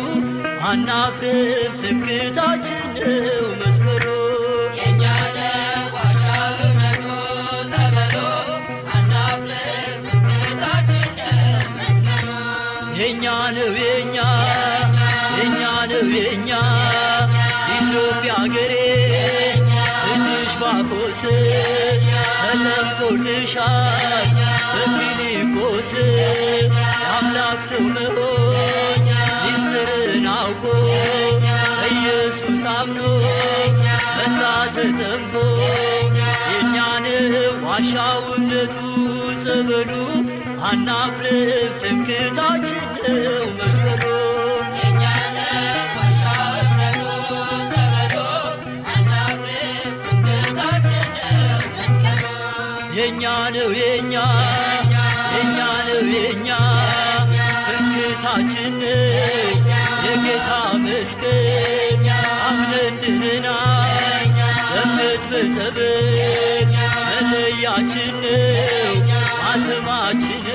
አናፍርም ትምክህታችን ነው መስቀሉ የኛ ነው ዋሻው እምነቱ ጸበሉ አናፍርም ትምክህታችን ነው መስቀሉ የኛ ነው የኛ ነው የኛ ኢትዮጵያ አገሬ ልጅሽ ባኮስ ተጠምቆልሻል በፊልጶስ የአምላክ ሰው መሆን ሚስጥርን አውቆ በኢየሱስ አምኖ መጣ ተጠምቆ የእኛን ዋሻው እምነቱ ጸበሉ አናፍርም ትምክህታችን ነው መስቀሉ የኛ ነው የኛ ነው የኛ ትምክህታችን የጌታ መስቀል አምነን ድነናል በእምነት በጸበል መለያችን ነው ማተማችን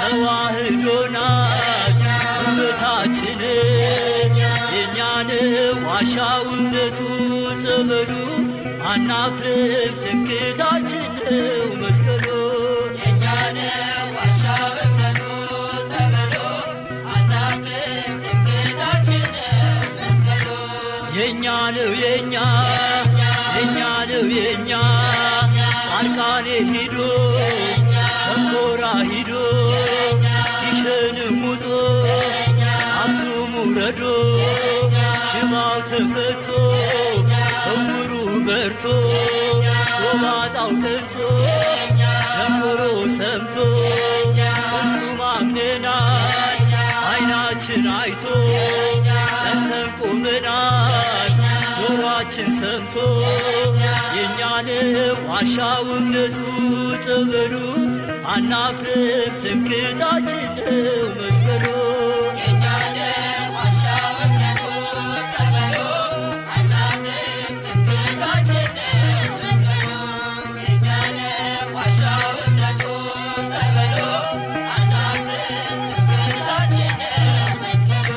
ተዋህዶናል ውበታችን የእኛን ዋሻው እምነቱ ጸበሉ አናፍርም ትምክህታችን ነው መስቀሉ የእኛን ዋሻው እምነቱ ጸበሉ አናፍርም ትምክህታችን ነው መስቀሉ የእኛ ነው የእኛ ነው የእኛ ጻድቃኔ ሂዶ ሸንኮራ ሂዶ ይሸንም ውጦ አክሱም ውረዶ ሽባው ተፈቶ እውሩ በርቶ ጎባጣው ቀንቶ ደምሮ ሰምቶ እሱም አምነናል ዓይናችን አይቶ ጸንተን ቆመናል ጆሮአችን ሰምቶ የእኛን ዋሻው እምነቱ ጸበሉ አናፍርም ትምክህታችን ነው መስቀሉ የእኛን ዋሻው እምነቱ ጸበሉ አናፍርም ትምክህታችን ነው መስቀሉ የእኛን ዋሻው እምነቱ ጸበሉ አናፍርም ትምክህታችን ነው መስቀሉ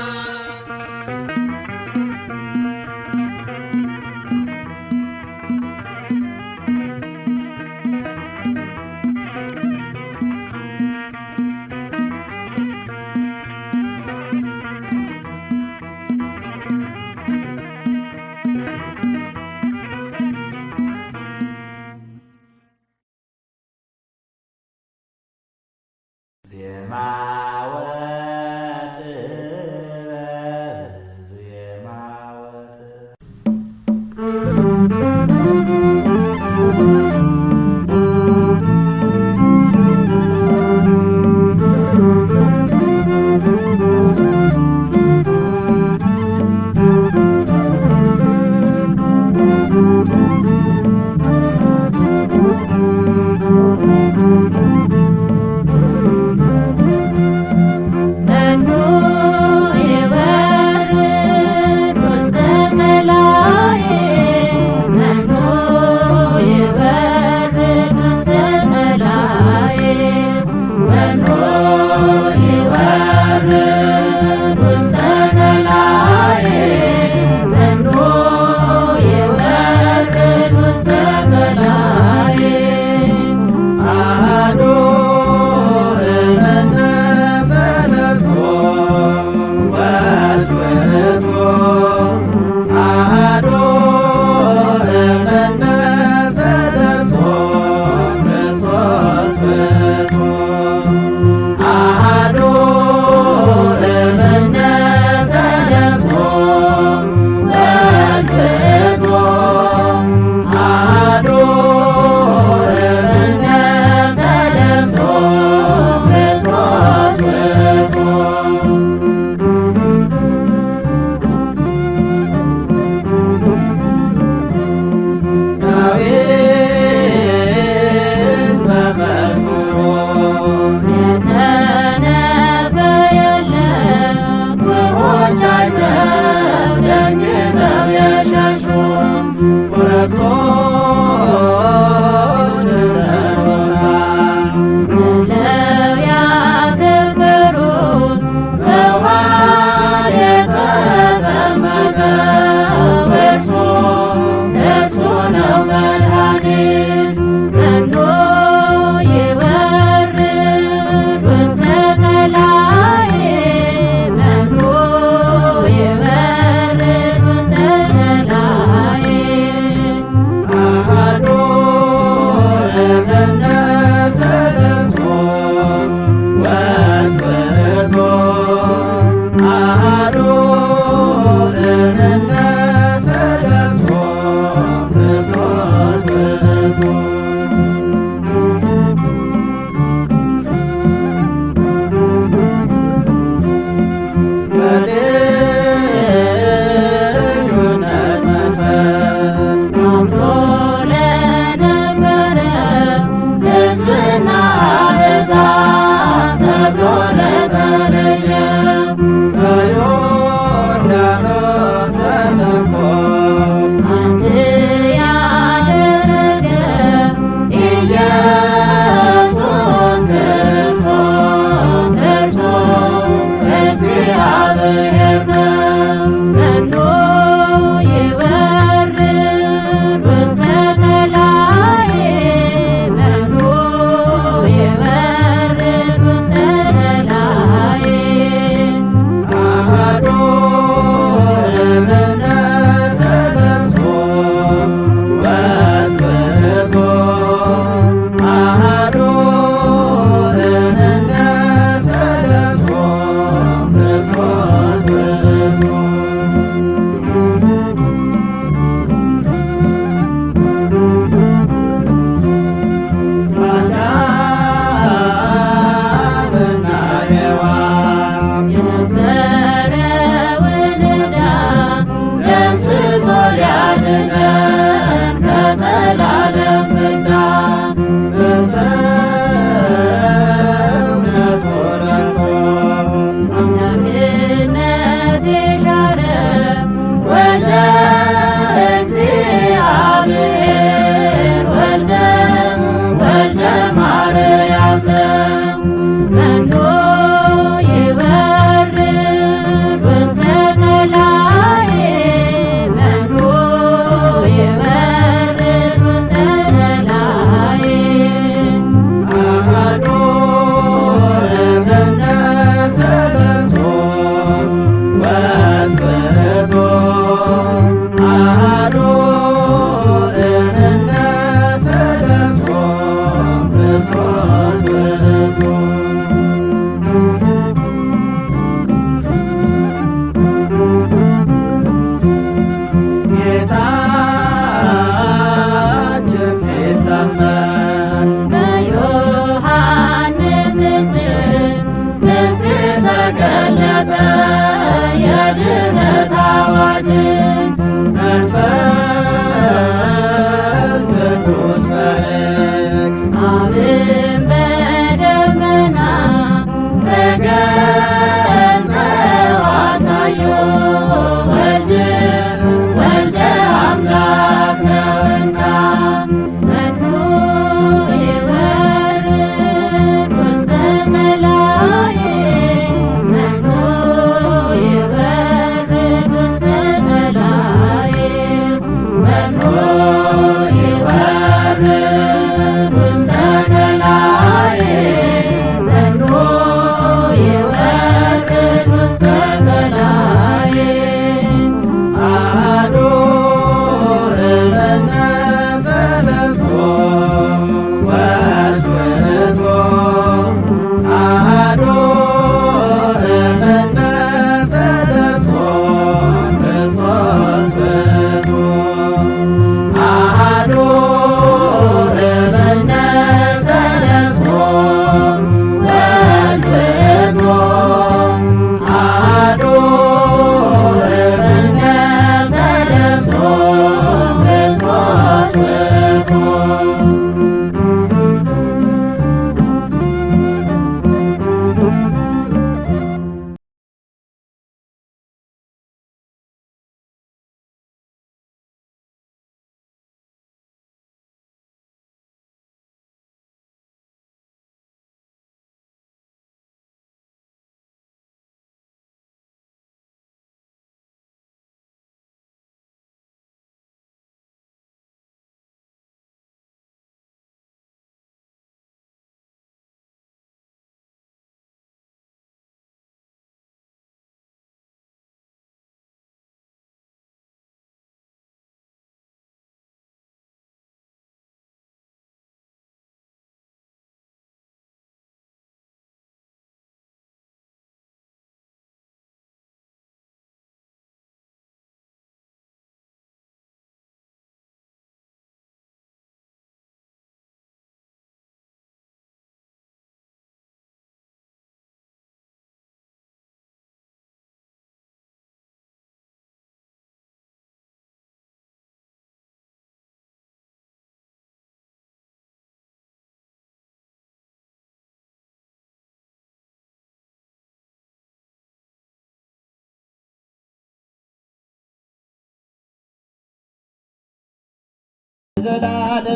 በቃና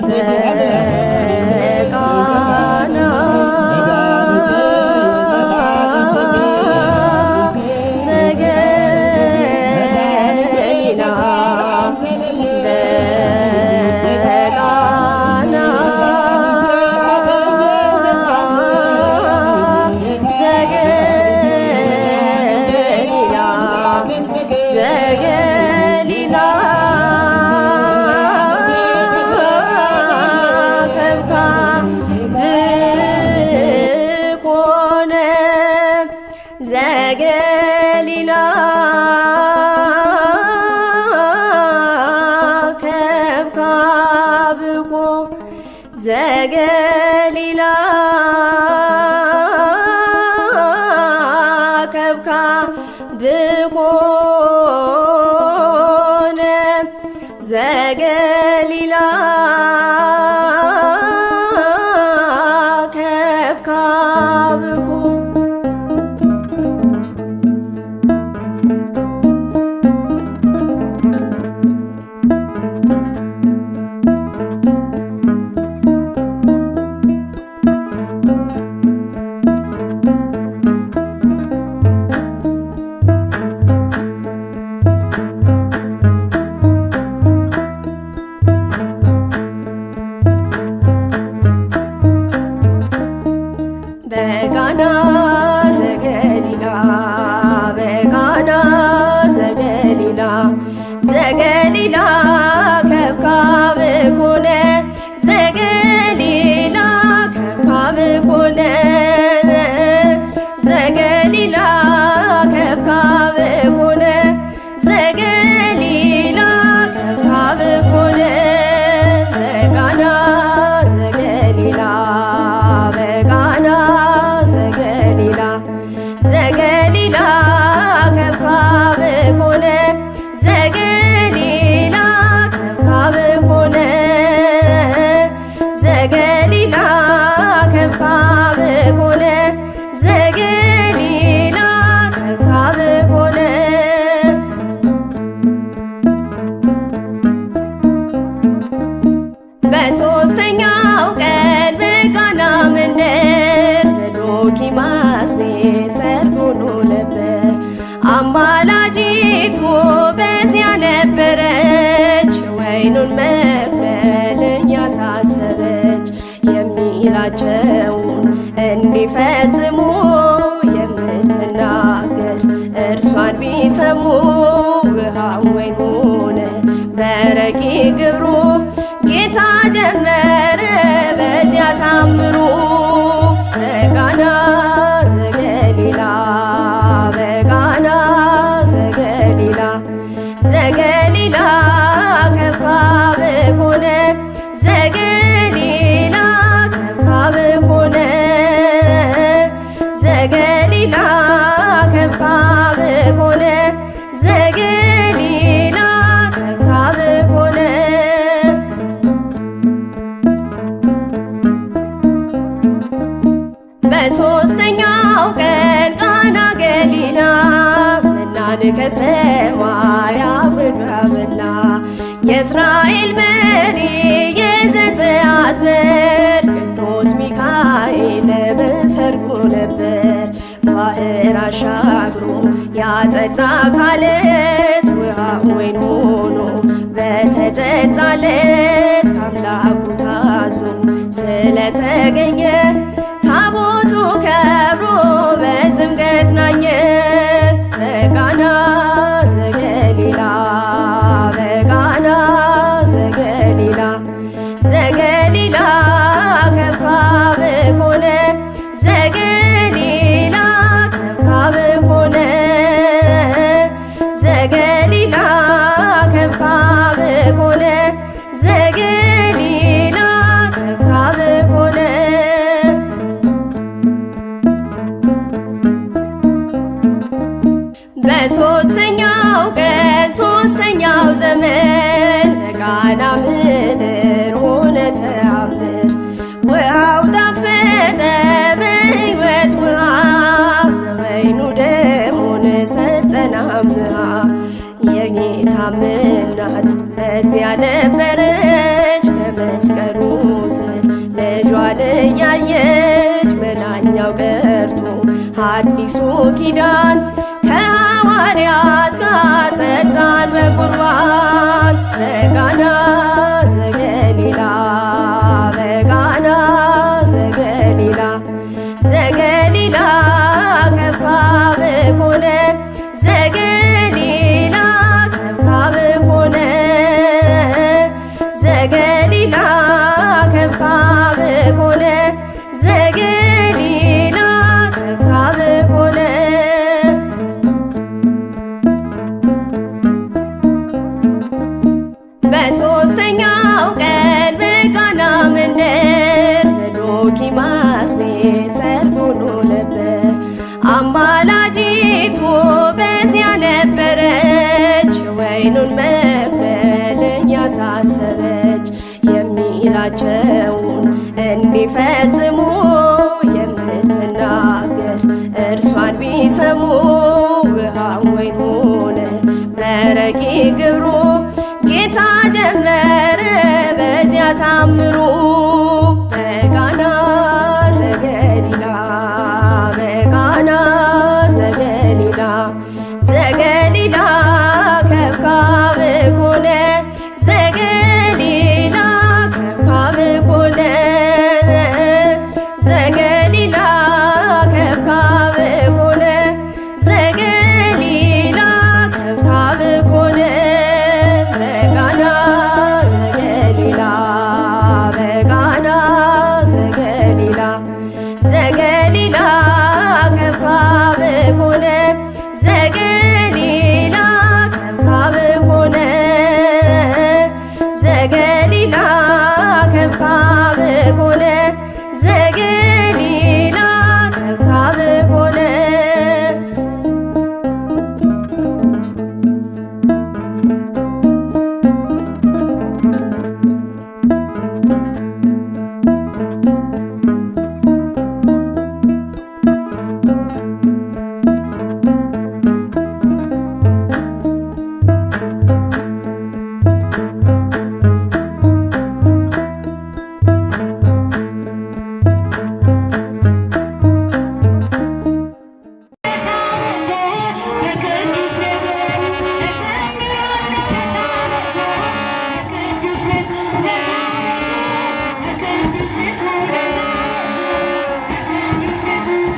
ዘገሊላ በቃና ዘገሊላ ዘገሊላ ዘገሊላ ከብካብኮ ዘገሊላ ከብካብኮነ ዘገሊላ ከብካብኮ በቃና ዘገሊላ በቃና ዘገሊላ ዘገሊላ ከብካብ ኮነ ዘገሊላ ከብካብ ኮነ ዘገሊላ ከብካብ ኮነ ዘገሊላ ከብካብ ኮነ በቃና ዘገሊላ በቃና ዘገሊላ ዘገሊላ ከብካብ ኮነ ዘገሊላ ከብካብ ኮነ ዘገሊላ ከብካብ ኮነ ዘገሊላ ከብካብ ኮነ በሦስተኛው ቀን በቃና መንደር በዶኪማስ ቤት ሰርግ ሆኖ ነበር። አማላጅቱ በዚያ ነበረች፣ ወይኑን መቅበል እያሳሰበች የሚላቸውን እንዲፈጽሙ የምትናገር እርሷን ቢሰሙ ውሃው ወይን ሆነ በረቂቅ ግብሩ ጌታ ጀመረ በዚያ ታምሩ። በቃና ዘገሊላ በቃና ዘገሊላ ዘገሊላ ከብካብ ኮነ ዘገሊላ ከብካብ ኮነ ዘገሊላ ከብካብ ኮነ ዘገሊላ ከብካብ ኮነ በሦስተኛው ቀን ቃና ገሊላ መናን ከሰማይ አውርዶ አበላ። የእስራኤል መሪ የዘጸአት መር ቅዱስ ሚካኤል በሰርጉ ነበር። ባህር አሻግሮ ያጠጣ ካለት ውሃ ወይን ሆኖ በተጠጣለት ከአምላኩ ታዞ ስለተገኘ ታቦቱ ከብሮ በጥምቀት ናኘ። በቃና ዘገሊላ በቃና ዘገሊላ ዘገሊላ ከብካብ ኮነ ዘገሊላ ከብካብ ኮነ ዘገሊላ ከብካብ ኮነ ዘገሊላ ከብካብ ኮነ በሦስተኛው ቀን ሦስተኛው ዘመን በቃና ምድር ሆነ ተአምር። ውሃው ታፈጠ በሕይወት ውሃ በወይኑ ደሙን ሰጠን አምሃ። የጌታም እናት በዚያ ነበረች እያየች መናኛው ቀርቶ አዲሱ ኪዳን ከሐዋርያት ጋር ፈታን በቁርባን በቃና ዘገሊላ በቃና ዘገሊላ ዘገሊላ ከብካብ ኮነ ዘገሊላ ከብካብ ኮነ ዘገሊላ ከብካብ ኮነ ዘገሊላ ከብካብ ኮነ በሦስተኛው ቀን በቃና መንደር በዶኪማስ ቤት ሰርግ ሆኖ ነበር። አማላጅቱ በዚያ ነበረች ወይኑን መቅበል እያሳሰበች የሚላቸውን እንዲፈጽሙ የምትናገር እርሷን ቢሰሙ ውሃው ወይን ሆነ በረቂቅ ግብሩ ጌታ ጀመረ በዚያ ታምሩ በቃና ዘገሊላ በቃና ዘገሊላ ዘገሊላ ከብካብ ኮነ ዘገሊላ ከብካብ ኮነ ዘገሊላ ከብካብ ኮነ ዘገሊላ ከብካብ ኮነ በቃና ዘገሊላ በቃና ዘገሊላ ዘገሊላ ከብካብ ኮነ ዘገሊላ ከብካብ ኮነ ዘገሊላ ከብካብ ኮነ ዘገሊላ ከብካብ ኮነ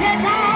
Let's